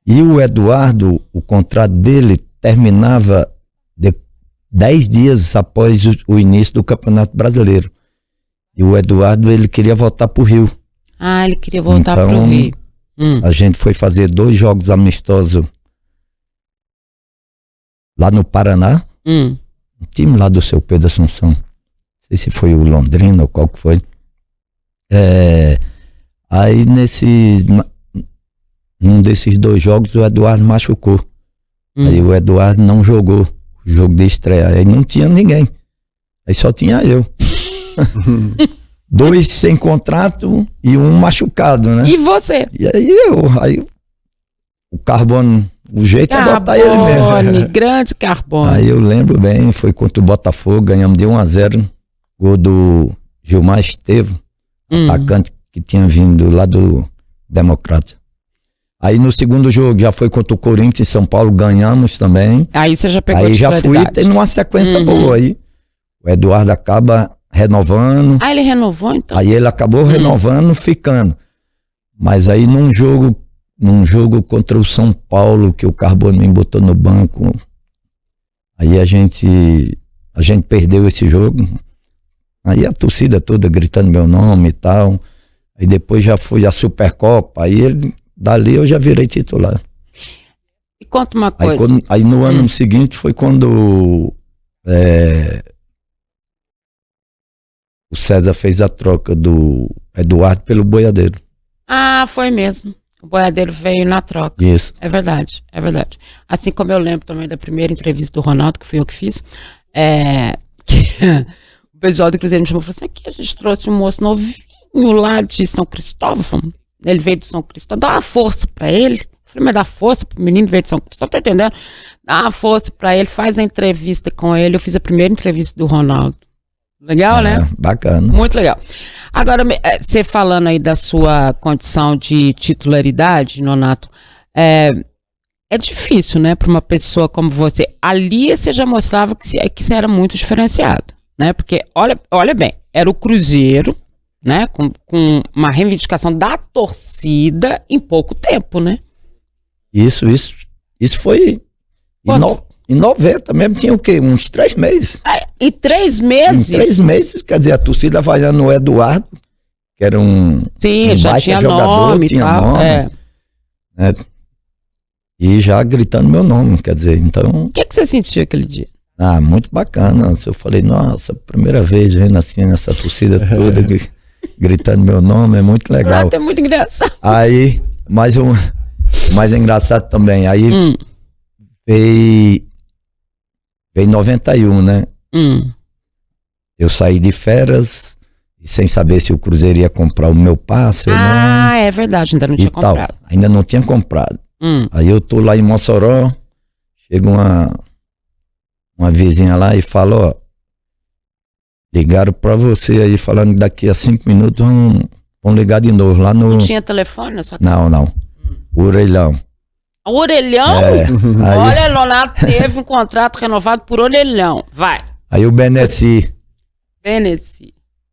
E o Eduardo, o contrato dele terminava 10 dias após o início do Campeonato Brasileiro. E o Eduardo, ele queria voltar pro Rio. Ele queria voltar pro Rio. A gente foi fazer 2 jogos amistosos lá no Paraná. Um time lá do seu Pedro Assunção. Não sei se foi o Londrina ou qual que foi. Aí num desses 2 jogos o Eduardo machucou. Aí o Eduardo não jogou o jogo de estreia. Aí não tinha ninguém. Aí só tinha eu. 2 sem contrato e 1 machucado, né? E você? E aí o Carbono, o jeito é botar ele mesmo. Grande Carbono. Aí eu lembro bem, foi contra o Botafogo, ganhamos de 1-0, gol do Gilmar Estevo, atacante que tinha vindo lá do Democrata. Aí no segundo jogo já foi contra o Corinthians em São Paulo, ganhamos também. Aí você já pegou Aí já fui tendo uma sequência boa aí. O Eduardo acaba renovando. Ah, ele renovou então? Aí ele acabou renovando, ficando. Mas aí num jogo contra o São Paulo, que o Carbono me botou no banco, aí a gente perdeu esse jogo. Aí a torcida toda gritando meu nome e tal. Aí depois já foi a Supercopa. Aí dali eu já virei titular. E conta uma coisa. Aí no ano seguinte foi quando o César fez a troca do Eduardo pelo Boiadeiro. Ah, foi mesmo. O Boiadeiro veio na troca. Isso. É verdade, é verdade. Assim como eu lembro também da primeira entrevista do Ronaldo, que fui eu que fiz, que o pessoal do Cruzeiro me chamou e falou assim, aqui a gente trouxe um moço novinho lá de São Cristóvão. Ele veio de São Cristóvão, dá uma força pra ele. Eu falei, mas dá força pro menino veio de São Cristóvão, tá entendendo? Dá uma força pra ele, faz a entrevista com ele. Eu fiz a primeira entrevista do Ronaldo. Legal, né? Bacana. Muito legal. Agora, você falando aí da sua condição de titularidade, Nonato, é difícil, né, para uma pessoa como você. Ali você já mostrava que você era muito diferenciado, né? Porque, olha bem, era o Cruzeiro, né, com uma reivindicação da torcida em pouco tempo, né? Isso foi... Em 90 mesmo tinha o quê? Uns 3 meses. Em 3 meses? Em 3 meses, quer dizer, a torcida vaiando o Eduardo, que era Sim, já tinha jogador, nome tinha tal, nome. Né? E já gritando meu nome, quer dizer, então... O que você sentiu aquele dia? Muito bacana. Eu falei, nossa, primeira vez vendo assim, essa torcida toda gritando meu nome, é muito legal. É muito engraçado. Aí, mais engraçado também, aí veio 91, né? Eu saí de férias e sem saber se o Cruzeiro ia comprar o meu passe ou não. É verdade, ainda não tinha comprado. Ainda não tinha comprado. Aí eu tô lá em Mossoró, chega uma vizinha lá e fala, ó, ligaram pra você aí, falando que daqui a 5 minutos vão ligar de novo lá no... Não tinha telefone na sua casa? Não. O Orelhão. Orelhão? Olha, Nonato teve um contrato renovado por Orelhão. Vai. Aí o Beneci.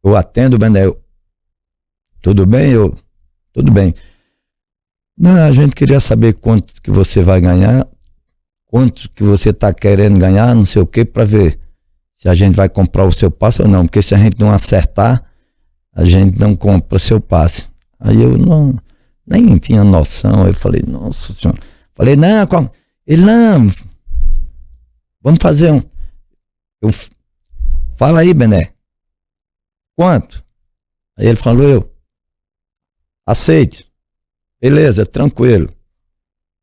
Eu atendo o Beneci. Tudo bem? Tudo bem. Não, a gente queria saber quanto que você vai ganhar, quanto que você tá querendo ganhar, não sei o que, pra ver se a gente vai comprar o seu passe ou não. Porque se a gente não acertar, a gente não compra o seu passe. Aí eu nem tinha noção. Eu falei, nossa senhora. Falei, não, vamos fazer fala aí, Bené, quanto? Aí ele falou, aceite, beleza, tranquilo.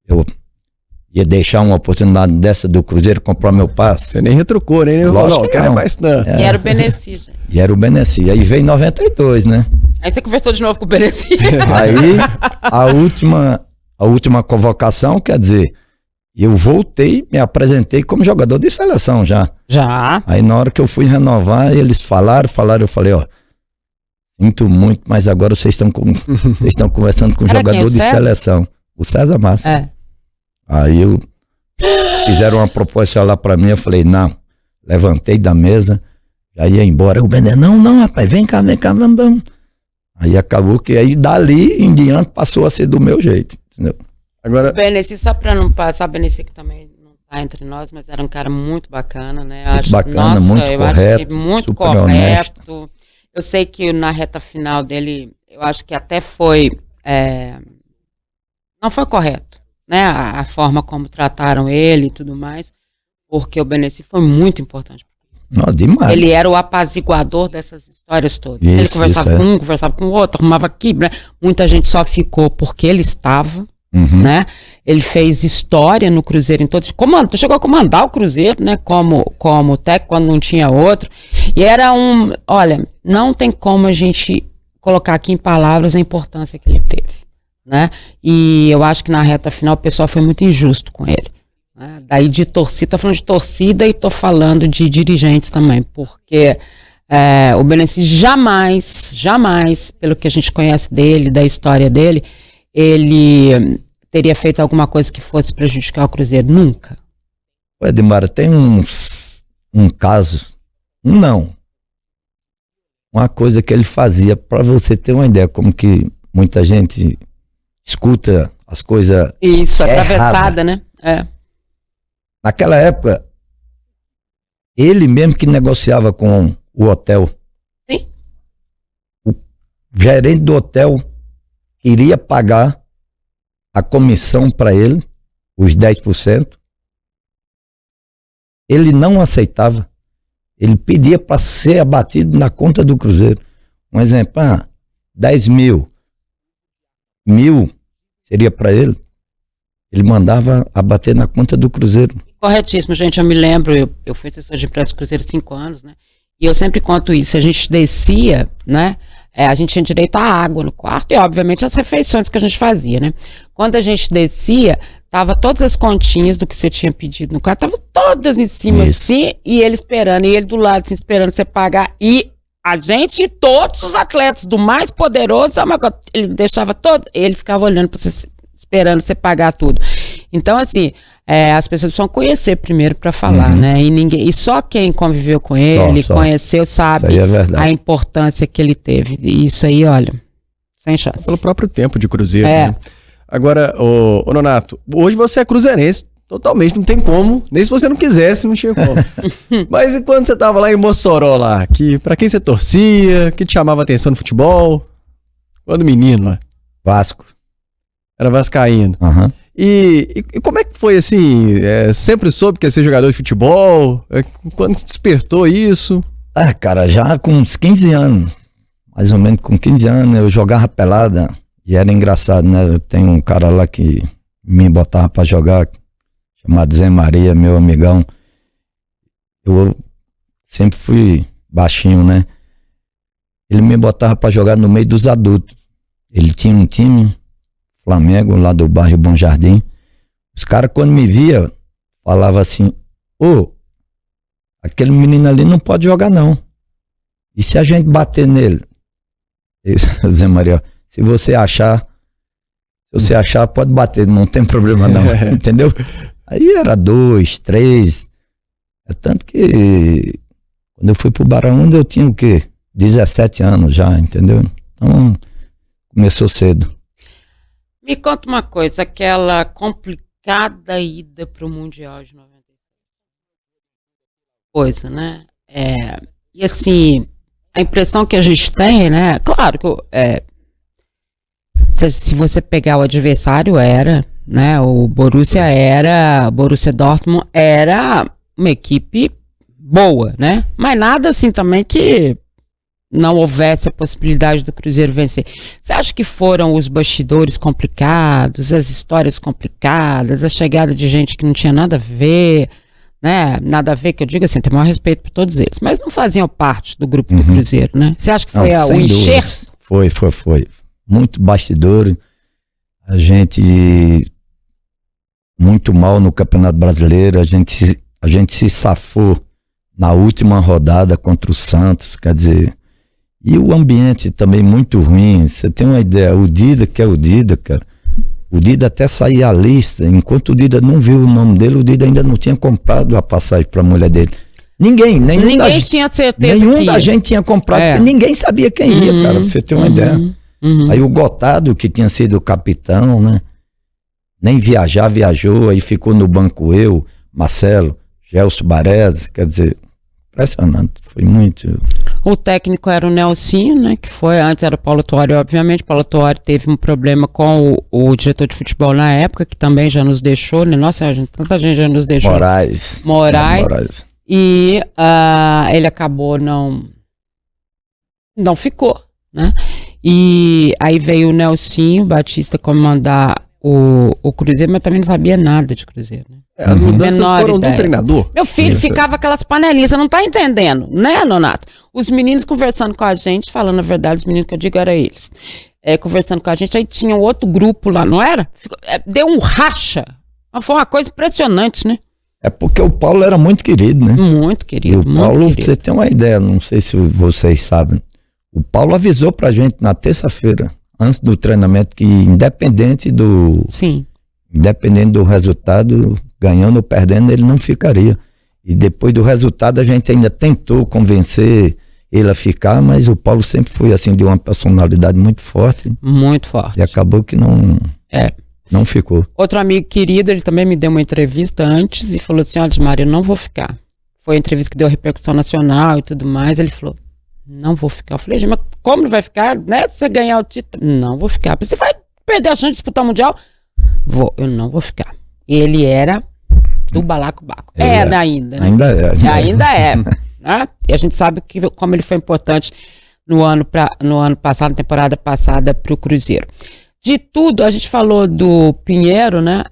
Eu ia deixar uma oportunidade dessa do Cruzeiro comprar meu passe. Você nem retrucou, nem falou, não, quero mais não. E era o Beneci, gente. E era o Beneci, aí veio 92, né? Aí você conversou de novo com o Beneci. Aí, a última convocação, quer dizer, eu voltei, me apresentei como jogador de seleção já. Já. Aí na hora que eu fui renovar, eles falaram, eu falei, ó, sinto muito, mas agora vocês estão conversando com um jogador de seleção. O César Massa. Aí fizeram uma proposta lá pra mim, eu falei, não. Levantei da mesa, já ia embora. O Bené, não, rapaz, vem cá, vamos. Aí acabou que aí dali em diante passou a ser do meu jeito, entendeu? Agora... Beneci, só pra não passar, Beneci que também não tá entre nós, mas era um cara muito bacana, né? Muito bacana, muito correto, muito correto. Honesto. Eu sei que na reta final dele, eu acho que até foi... não foi correto, né? A forma como trataram ele e tudo mais, porque o Beneci foi muito importante. Não, demais. Ele era o apaziguador dessas histórias todas. Ele conversava com um, conversava com o outro, arrumava aqui, né? Muita gente só ficou porque ele estava, né? Ele fez história no Cruzeiro em todos. Chegou a comandar o Cruzeiro, né? Como técnico, quando não tinha outro. E era olha, não tem como a gente colocar aqui em palavras a importância que ele teve, né? E eu acho que na reta final o pessoal foi muito injusto com ele. Daí de torcida, tô falando de torcida e tô falando de dirigentes também, porque o Belenenses jamais, pelo que a gente conhece dele, da história dele, ele teria feito alguma coisa que fosse prejudicar o Cruzeiro, nunca. Edmara, tem um caso, uma coisa que ele fazia, para você ter uma ideia, como que muita gente escuta as coisas isso, atravessada, né? Naquela época, ele mesmo que negociava com o hotel. Sim. O gerente do hotel queria pagar a comissão para ele, os 10%. Ele não aceitava. Ele pedia para ser abatido na conta do Cruzeiro. Um exemplo, 10 mil. 1.000 seria para ele. Ele mandava abater na conta do Cruzeiro. Corretíssimo, gente, eu me lembro, eu fui assessor de imprensa do Cruzeiro 5 anos, né? E eu sempre conto isso, a gente descia, né? A gente tinha direito à água no quarto e, obviamente, as refeições que a gente fazia, né? Quando a gente descia, tava todas as continhas do que você tinha pedido no quarto, estavam todas em cima, assim, e ele esperando, e ele do lado, assim, esperando você pagar, e a gente, todos os atletas, do mais poderoso, ele deixava ele ficava olhando para você, esperando você pagar tudo. Então, assim, as pessoas precisam conhecer primeiro para falar, né? E só quem conviveu com ele, conheceu, sabe a importância que ele teve. E isso aí, olha, sem chance. Pelo próprio tempo de Cruzeiro, né? Agora, ô Nonato, hoje você é cruzeirense, totalmente, não tem como, nem se você não quisesse, não tinha como. Mas e quando você tava lá em Mossoró, lá, pra quem você torcia, que te chamava atenção no futebol? Quando menino, lá? Vasco. Era vascaíno. E como é que foi assim? Sempre soube que ia ser jogador de futebol? Quando despertou isso? Cara, já com uns 15 anos, mais ou menos com 15 anos, eu jogava pelada e era engraçado, né? Eu tenho um cara lá que me botava pra jogar, chamado Zé Maria, meu amigão. Eu sempre fui baixinho, né? Ele me botava pra jogar no meio dos adultos. Ele tinha um time, Flamengo, lá do bairro Bom Jardim. Os caras, quando me via, falavam assim: aquele menino ali não pode jogar, não. E se a gente bater nele? Zé Maria, se você achar, pode bater, não tem problema não, entendeu? Aí era 2, 3. É tanto que quando eu fui pro Baraúna eu tinha o quê? 17 anos já, entendeu? Então começou cedo. Me conta uma coisa, aquela complicada ida pro Mundial de 96. Coisa, né? E assim, a impressão que a gente tem, né? Claro que se você pegar o adversário, né? O Borussia Dortmund era uma equipe boa, né? Mas nada assim também que não houvesse a possibilidade do Cruzeiro vencer. Você acha que foram os bastidores complicados, as histórias complicadas, a chegada de gente que não tinha nada a ver, né? Nada a ver, que eu digo assim, tenho o maior respeito por todos eles, mas não faziam parte do grupo do Cruzeiro, né? Você acha que foi o enxerto? Foi. Muito bastidor. A gente muito mal no Campeonato Brasileiro, a gente se safou na última rodada contra o Santos, quer dizer. E o ambiente também muito ruim. Você tem uma ideia, o Dida, que é o Dida, cara, o Dida até sair a lista, enquanto o Dida não viu o nome dele, o Dida ainda não tinha comprado a passagem para a mulher dele. Ninguém tinha certeza nenhum da gente tinha comprado, porque ninguém sabia quem ia, cara, pra você ter uma ideia. Aí o Gotardo, que tinha sido o capitão, né, nem viajou, aí ficou no banco eu, Marcelo, Gelson Baresi, quer dizer, impressionante, foi muito. O técnico era o Nelsinho, né, que antes era o Paulo Tuori, obviamente. Paulo Tuori teve um problema com o diretor de futebol na época, que também já nos deixou, né, nossa, tanta gente já nos deixou. Moraes. E ele acabou não ficou, né? E aí veio o Nelsinho Batista comandar o Cruzeiro, mas também não sabia nada de Cruzeiro, né? As mudanças foram do treinador. Meu filho ficava aquelas panelinhas, você não tá entendendo, né, Nonato? Os meninos conversando com a gente, falando a verdade, os meninos que eu digo eram eles. Conversando com a gente, aí tinha outro grupo lá, não era? Deu um racha. Foi uma coisa impressionante, né? É porque o Paulo era muito querido, né? Muito querido. E o Paulo, você tem uma ideia, não sei se vocês sabem. O Paulo avisou pra gente na terça-feira, antes do treinamento, que independente do resultado, ganhando ou perdendo, ele não ficaria. E depois do resultado, a gente ainda tentou convencer ele a ficar, mas o Paulo sempre foi assim, de uma personalidade muito forte. Muito forte. E acabou que não ficou. Outro amigo querido, ele também me deu uma entrevista antes e falou assim, olha, Maria, eu não vou ficar. Foi a entrevista que deu repercussão nacional e tudo mais. Ele falou, não vou ficar. Eu falei, gente, mas como não vai ficar, né? Se você ganhar o título, não vou ficar. Você vai perder a chance de disputar o Mundial? Eu não vou ficar. Ele era do balacobaco. Ainda. Né? Ainda é. Né? E a gente sabe como ele foi importante no ano passado, na temporada passada, para o Cruzeiro. De tudo, a gente falou do Pinheiro, né?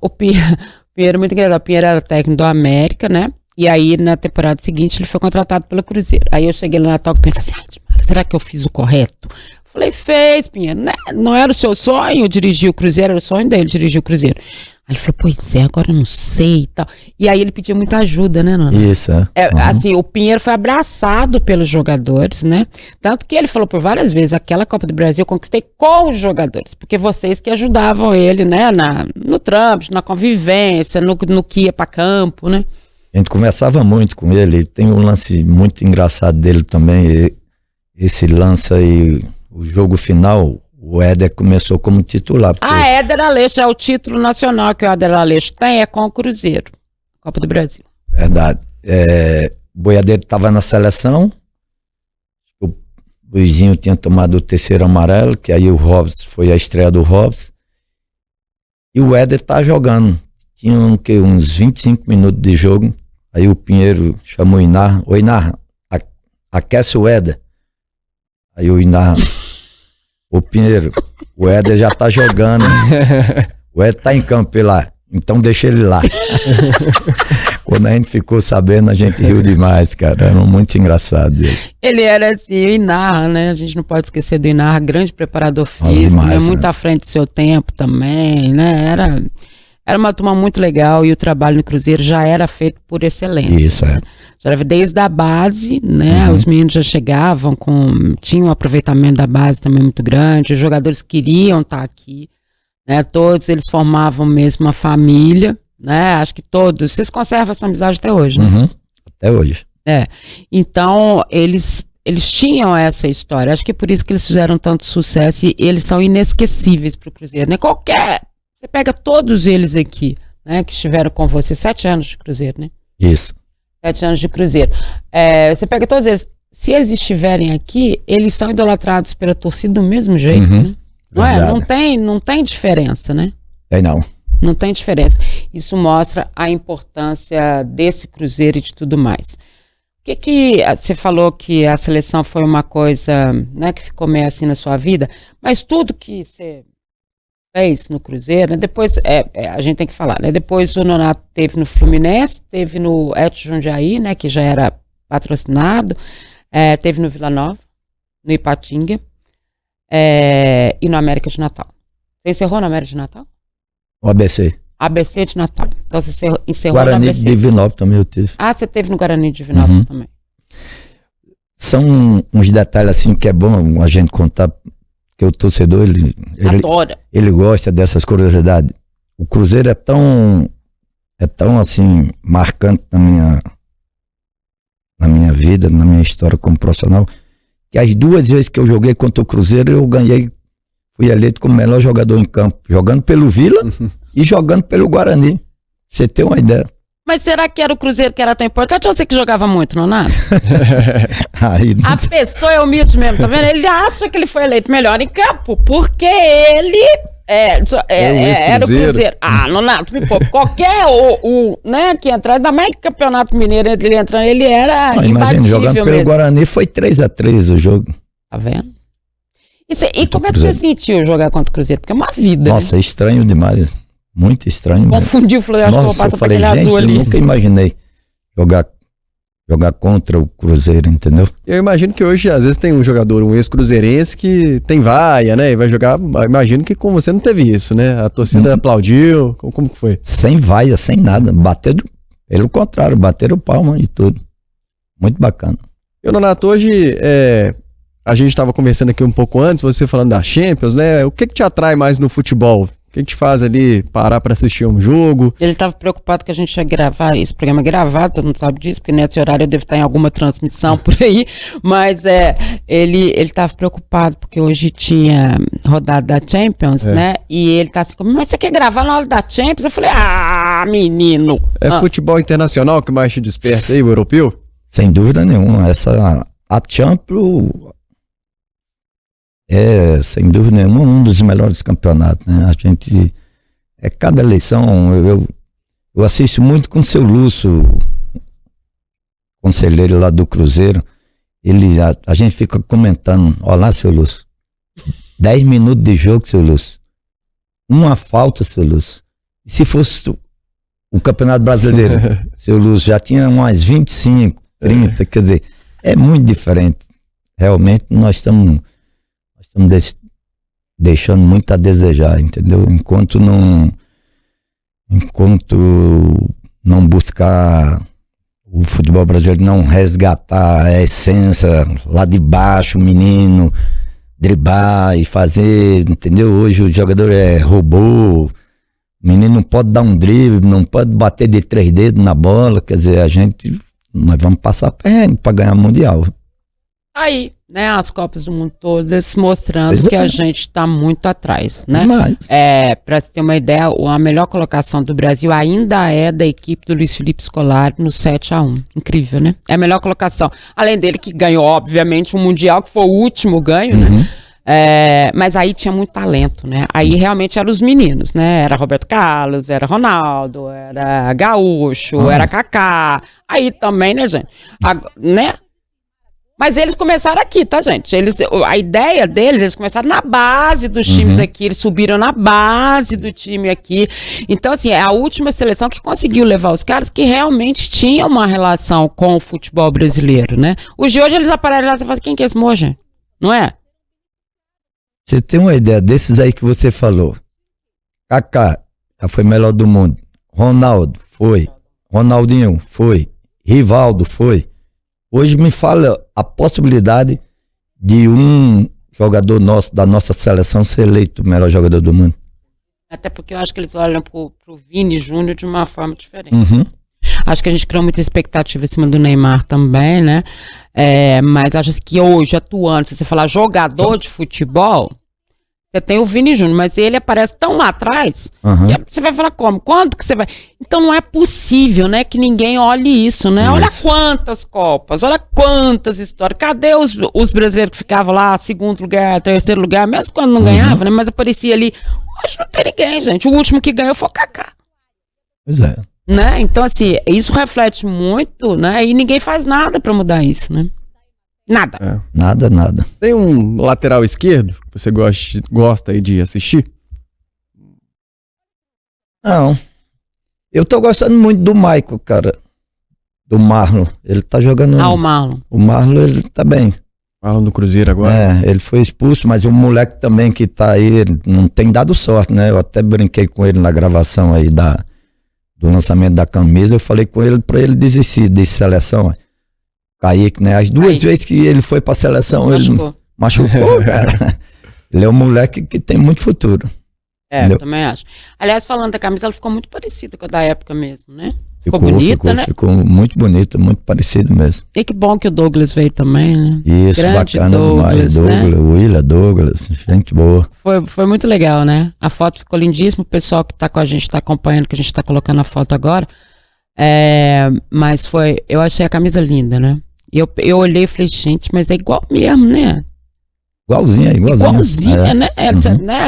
O Pinheiro, muito engraçado. O Pinheiro era técnico do América, né? E aí, na temporada seguinte, ele foi contratado pelo Cruzeiro. Aí eu cheguei lá na Toca e pensei assim, será que eu fiz o correto? Falei, fez, Pinheiro, né? Não era o seu sonho dirigir o Cruzeiro, era o sonho dele dirigir o Cruzeiro. Aí ele falou, pois é, agora eu não sei e tal. E aí ele pediu muita ajuda, né, Nona? Isso, Assim, o Pinheiro foi abraçado pelos jogadores, né? Tanto que ele falou por várias vezes, aquela Copa do Brasil eu conquistei com os jogadores, porque vocês que ajudavam ele, né, no trâmite, na convivência, no que ia pra campo, né? A gente conversava muito com ele, tem um lance muito engraçado dele também, esse lance aí, o jogo final, o Éder começou como titular. Porque... Éder Aleixo é o título nacional que o Éder Aleixo tem, é com o Cruzeiro, Copa do Brasil. Verdade. O Boiadeiro estava na seleção, o Luizinho tinha tomado o terceiro amarelo, que aí o Robson, foi a estreia do Robson, e o Éder tá jogando. Tinha uns 25 minutos de jogo. Aí o Pinheiro chamou o Inar. Ô Inar, aquece o Éder. Aí o Inar, ô Pinheiro, o Éder já tá jogando. O Éder tá em campo lá. Então deixa ele lá. Quando a gente ficou sabendo, a gente riu demais, cara. Era muito engraçado. Ele era assim, o Inar, né? A gente não pode esquecer do Inar, grande preparador físico, demais, né? Muito à frente do seu tempo também, né? Era uma turma muito legal e o trabalho no Cruzeiro já era feito por excelência. Isso, né? Já era desde a base, né? Os meninos já chegavam tinham um aproveitamento da base também muito grande, os jogadores queriam estar aqui, né? Todos eles formavam mesmo uma família, né? Acho que todos, vocês conservam essa amizade até hoje, né? Até hoje. Então, eles tinham essa história, acho que é por isso que eles fizeram tanto sucesso e eles são inesquecíveis para o Cruzeiro, né? Você pega todos eles aqui, né, que estiveram com você, 7 anos de Cruzeiro, né? Isso. 7 anos de Cruzeiro. Você pega todos eles, se eles estiverem aqui, eles são idolatrados pela torcida do mesmo jeito, né? Não tem diferença, né? Não tem diferença. Isso mostra a importância desse Cruzeiro e de tudo mais. O que você falou que a seleção foi uma coisa, né, que ficou meio assim na sua vida, mas tudo que você fez no Cruzeiro, né? Depois a gente tem que falar, né? Depois o Nonato teve no Fluminense, teve no Eto Jundiaí, né? Que já era patrocinado, teve no Vila Nova, no Ipatinga e no América de Natal. Você encerrou no América de Natal? O ABC. ABC de Natal. Então você encerrou Guarani no ABC. de Divinópolis também eu tive. Você teve no Guarani de Divinópolis também. São uns detalhes assim que é bom a gente contar, que o torcedor, adora. Ele gosta dessas curiosidades. O Cruzeiro é tão assim, marcante na minha vida, na minha história como profissional, que as 2 vezes que eu joguei contra o Cruzeiro, eu fui eleito como melhor jogador em campo, jogando pelo Vila e jogando pelo Guarani. Pra você ter uma ideia. Mas será que era o Cruzeiro que era tão importante ou você que jogava muito, Nonato? A pessoa é humilde mesmo, tá vendo? Ele acha que ele foi eleito melhor em campo, porque ele Era o Cruzeiro. Nonato, qualquer né, que entrar, ainda mais que Campeonato Mineiro, ele entrando, ele era imagina, jogando pelo mesmo. Guarani foi 3-3 o jogo. Tá vendo? E como é que você sentiu jogar contra o Cruzeiro? Porque é uma vida. Nossa, né? Estranho demais. Muito estranho. Confundiu, falei, acho que eu vou passar pra aquele azul ali. Eu nunca imaginei jogar contra o Cruzeiro, entendeu? Eu imagino que hoje, às vezes, tem um jogador, um ex-cruzeirense que tem vaia, né? E vai jogar. Imagino que com você não teve isso, né? A torcida aplaudiu. Como que foi? Sem vaia, sem nada. Pelo contrário, bateram palma e tudo. Muito bacana. Nonato, hoje a gente estava conversando aqui um pouco antes, você falando da Champions, né? O que te atrai mais no futebol? O que te faz ali parar para assistir um jogo? Ele estava preocupado que a gente ia gravar esse programa gravado, todo mundo sabe disso, porque nesse horário eu devo estar em alguma transmissão por aí, mas ele estava preocupado porque hoje tinha rodada da Champions, né? E ele tá assim, mas você quer gravar na hora da Champions? Eu falei, menino! Futebol internacional que mais te desperta aí, o europeu? Sem dúvida nenhuma, a Champions sem dúvida nenhuma, um dos melhores campeonatos, né? A gente, cada eleição, eu assisto muito com o seu Lúcio, conselheiro lá do Cruzeiro, a gente fica comentando, olá, seu Lúcio, 10 minutos de jogo, seu Lúcio, uma falta, seu Lúcio, e se fosse o Campeonato Brasileiro, seu Lúcio, já tinha umas 25, 30, quer dizer, é muito diferente, realmente nós estamos deixando muito a desejar, entendeu? Enquanto não buscar o futebol brasileiro, não resgatar a essência lá de baixo, o menino driblar e fazer, entendeu? Hoje o jogador é robô, o menino não pode dar um drible, não pode bater de 3 dedos na bola, quer dizer, nós vamos passar perrengue para ganhar mundial. Aí, né, as Copas do Mundo todas mostrando que a gente está muito atrás, né? Para você ter uma ideia, a melhor colocação do Brasil ainda é da equipe do Luiz Felipe Scolari no 7-1. Incrível, né? É a melhor colocação. Além dele que ganhou, obviamente, o Mundial, que foi o último ganho, né? Mas aí tinha muito talento, né? Aí realmente eram os meninos, né? Era Roberto Carlos, era Ronaldo, era Gaúcho, era Kaká. Aí também, né, gente? Né? Mas eles começaram aqui, tá, gente? A ideia deles, eles começaram na base dos times aqui, eles subiram na base do time aqui. Então, assim, é a última seleção que conseguiu levar os caras que realmente tinham uma relação com o futebol brasileiro, né? Os de hoje, eles aparecem lá e você fala, quem que é esse mojo? Não é? Você tem uma ideia desses aí que você falou. Kaká, já foi melhor do mundo. Ronaldo, foi. Ronaldinho, foi. Rivaldo, foi. Hoje me fala a possibilidade de um jogador nosso, da nossa seleção, ser eleito o melhor jogador do mundo. Até porque eu acho que eles olham pro Vini Júnior de uma forma diferente. Acho que a gente criou muita expectativa em cima do Neymar também, né? Mas acho que hoje, atuando, se você falar jogador de futebol, você tem o Vini Júnior, mas ele aparece tão lá atrás, que você vai falar como? Quando que você vai? Então não é possível, né, que ninguém olhe isso, né? Olha quantas Copas, olha quantas histórias. Cadê os brasileiros que ficavam lá, segundo lugar, terceiro lugar, mesmo quando não ganhava, né? Mas aparecia ali. Hoje não tem ninguém, gente. O último que ganhou foi o Kaká. Pois é. Né? Então, assim, isso reflete muito, né? E ninguém faz nada pra mudar isso, né? Nada. Nada. Tem um lateral esquerdo que você gosta aí de assistir? Não. Eu tô gostando muito do Michael, cara. Do Marlon. Ele tá jogando... o Marlon. O Marlon, ele tá bem. Marlon do Cruzeiro agora? Ele foi expulso, mas o moleque também que tá aí, ele não tem dado sorte, né? Eu até brinquei com ele na gravação aí do lançamento da camisa. Eu falei com ele pra ele desistir de seleção, Kaique, né? As duas vezes que ele foi pra seleção, ele machucou, cara. Ele é um moleque que tem muito futuro. Eu também acho. Aliás, falando da camisa, ela ficou muito parecida com a da época mesmo, né? Ficou bonita, né? Ficou muito bonita, muito parecido mesmo. E que bom que o Douglas veio também, né? Isso, grande bacana demais. Né? O William Douglas, gente boa. Foi muito legal, né? A foto ficou lindíssima, o pessoal que tá com a gente, tá acompanhando, que a gente tá colocando a foto agora. Mas eu achei a camisa linda, né? Eu olhei e falei, gente, mas é igual mesmo, né? Igualzinha. Igualzinha, né?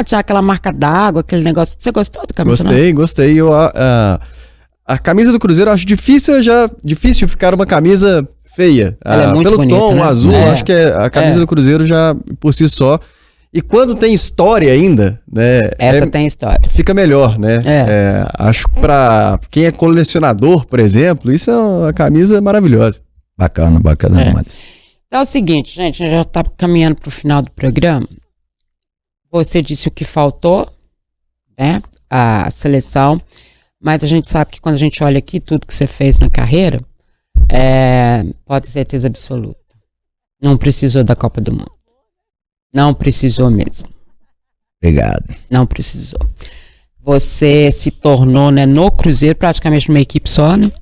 Tinha aquela marca d'água, aquele negócio. Você gostou da camisa? Gostei. A camisa do Cruzeiro eu acho difícil ficar uma camisa feia. Ela é muito pelo bonita, tom né? azul, acho que a camisa do Cruzeiro já por si só. E quando tem história ainda, né? Essa tem história. Fica melhor, né? Acho que pra quem é colecionador, por exemplo, isso é uma camisa maravilhosa. Bacana demais. Então é o seguinte, gente, a gente já está caminhando para o final do programa. Você disse o que faltou, né? A seleção. Mas a gente sabe que quando a gente olha aqui tudo que você fez na carreira, pode ter certeza absoluta. Não precisou da Copa do Mundo. Não precisou mesmo. Obrigado. Não precisou. Você se tornou, né, no Cruzeiro, praticamente uma equipe só, né?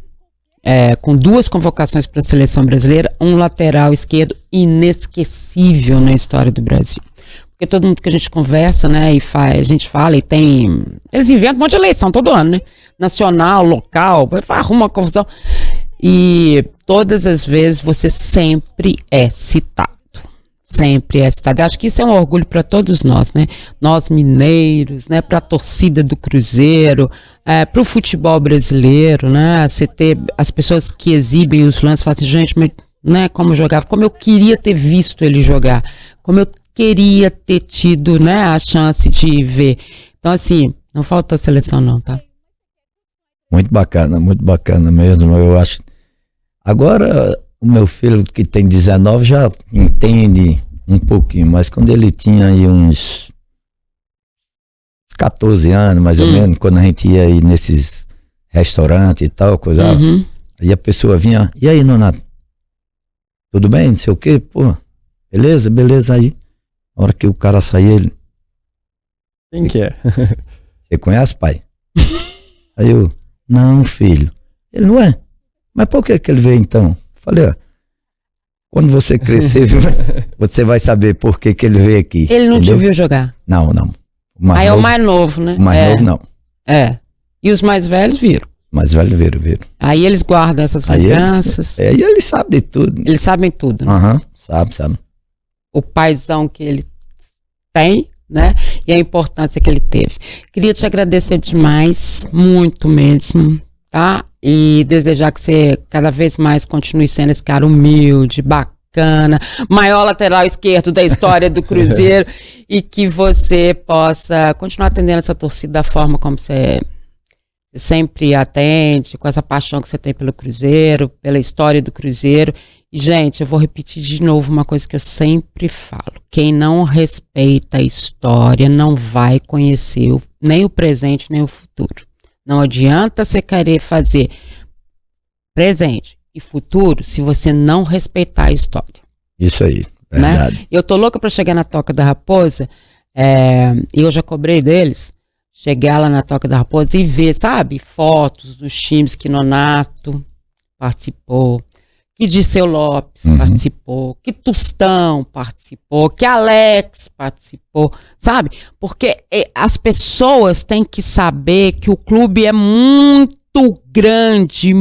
Com 2 convocações para a seleção brasileira, um lateral esquerdo inesquecível na história do Brasil. Porque todo mundo que a gente conversa, né, a gente fala e tem... Eles inventam um monte de eleição todo ano, né? Nacional, local, arruma uma confusão. E todas as vezes você sempre é citado. Sempre é citado. Eu acho que isso é um orgulho para todos nós, né? Nós mineiros, né? Para a torcida do Cruzeiro, para o futebol brasileiro, né? Você ter as pessoas que exibem os lances, falam assim, gente, mas, né? Como jogava, como eu queria ter visto ele jogar, como eu queria ter tido, né? A chance de ver. Então, assim, não falta a seleção não, tá? Muito bacana mesmo, eu acho. Agora, o meu filho que tem 19 já entende um pouquinho, mas quando ele tinha aí uns 14 anos, mais ou menos, quando a gente ia aí nesses restaurantes e tal, coisa, aí a pessoa vinha, e aí, Nonato? Tudo bem? Não sei o quê? Pô, beleza aí. A hora que o cara saía, ele... Quem que é? Você conhece, pai? Aí eu, não, filho. Ele, não é? Mas por que ele veio então? Falei, ó, quando você crescer, você vai saber por que ele veio aqui. Ele não te viu jogar? Não. Aí é o mais novo, né? O mais novo, não. E os mais velhos viram? Mais velhos viram. Aí eles guardam essas lembranças. Aí eles sabem de tudo. Eles sabem tudo, né? Sabe. O paizão que ele tem, né? E a importância que ele teve. Queria te agradecer demais, muito mesmo, tá? E desejar que você cada vez mais continue sendo esse cara humilde, bacana, maior lateral esquerdo da história do Cruzeiro e que você possa continuar atendendo essa torcida da forma como você sempre atende, com essa paixão que você tem pelo Cruzeiro, pela história do Cruzeiro. E, gente, eu vou repetir de novo uma coisa que eu sempre falo. Quem não respeita a história não vai conhecer nem o presente, nem o futuro. Não adianta você querer fazer presente e futuro se você não respeitar a história. Isso aí, verdade. Né? Eu tô louca para chegar na Toca da Raposa, e eu já cobrei deles, chegar lá na Toca da Raposa e ver, sabe, fotos dos times que Nonato participou, que Dirceu Lopes participou, que Tostão participou, que Alex participou, sabe? Porque as pessoas têm que saber que o clube é muito grande,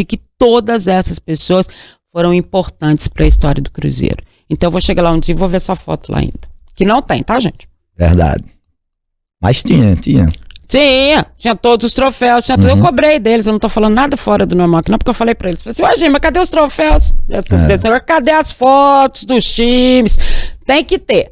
que todas essas pessoas foram importantes para a história do Cruzeiro. Então eu vou chegar lá um dia e vou ver sua foto lá ainda. Que não tem, tá, gente? Verdade. Mas tinha. Tinha todos os troféus, tinha tudo. Eu cobrei deles, eu não tô falando nada fora do normal, não, porque eu falei pra eles, falei assim, Gima, cadê os troféus? Cadê as fotos dos times? Tem que ter,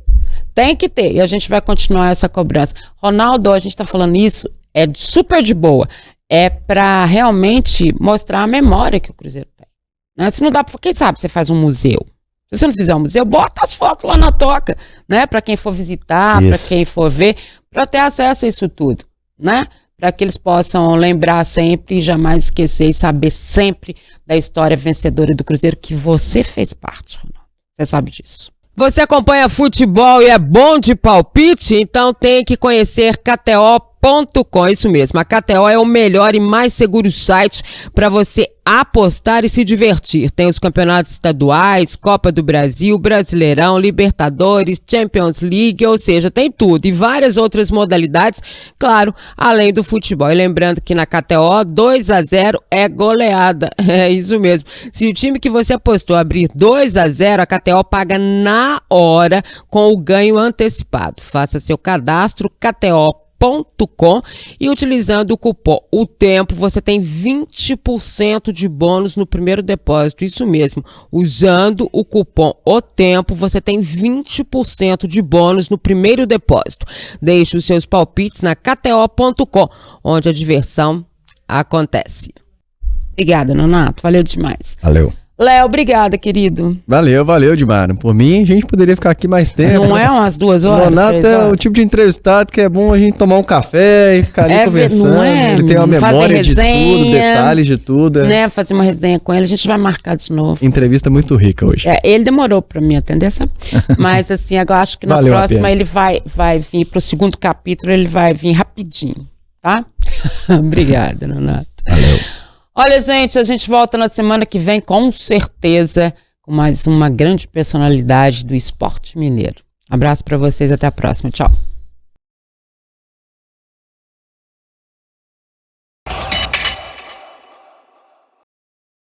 e a gente vai continuar essa cobrança. Ronaldo, a gente tá falando isso, é super de boa, é pra realmente mostrar a memória que o Cruzeiro tem. Né? Se não dá, quem sabe você faz um museu. Se você não fizer um museu, bota as fotos lá na Toca, né? Pra quem for visitar, pra quem for ver, pra ter acesso a isso tudo. Né? Para que eles possam lembrar sempre e jamais esquecer e saber sempre da história vencedora do Cruzeiro que você fez parte, Ronaldo. Você sabe disso. Você acompanha futebol e é bom de palpite? Então tem que conhecer KTO.com. KTO.com, isso mesmo. A KTO é o melhor e mais seguro site para você apostar e se divertir. Tem os campeonatos estaduais, Copa do Brasil, Brasileirão, Libertadores, Champions League, ou seja, tem tudo. E várias outras modalidades, claro, além do futebol. E lembrando que na KTO, 2-0 é goleada. É isso mesmo. Se o time que você apostou abrir 2-0, a KTO paga na hora com o ganho antecipado. Faça seu cadastro, KTO.com, e utilizando o cupom O Tempo, você tem 20% de bônus no primeiro depósito. Isso mesmo, usando o cupom O Tempo, você tem 20% de bônus no primeiro depósito. Deixe os seus palpites na KTO.com, onde a diversão acontece. Obrigada, Nonato, valeu demais. Valeu. Léo, obrigada, querido. Valeu, Dimara. Por mim, a gente poderia ficar aqui mais tempo. Não é umas 2 horas? O Nonato é o tipo de entrevistado que é bom a gente tomar um café e ficar ali conversando. Não é? Ele tem uma memória de tudo, detalhes de tudo. Né? Fazer uma resenha com ele, a gente vai marcar de novo. Entrevista muito rica hoje. Ele demorou pra me atender, sabe? Mas assim, agora acho que na próxima ele vai vir pro 2º capítulo, ele vai vir rapidinho, tá? Obrigada, Nonato. Valeu. Olha, gente, a gente volta na semana que vem, com certeza, com mais uma grande personalidade do esporte mineiro. Abraço para vocês, até a próxima. Tchau.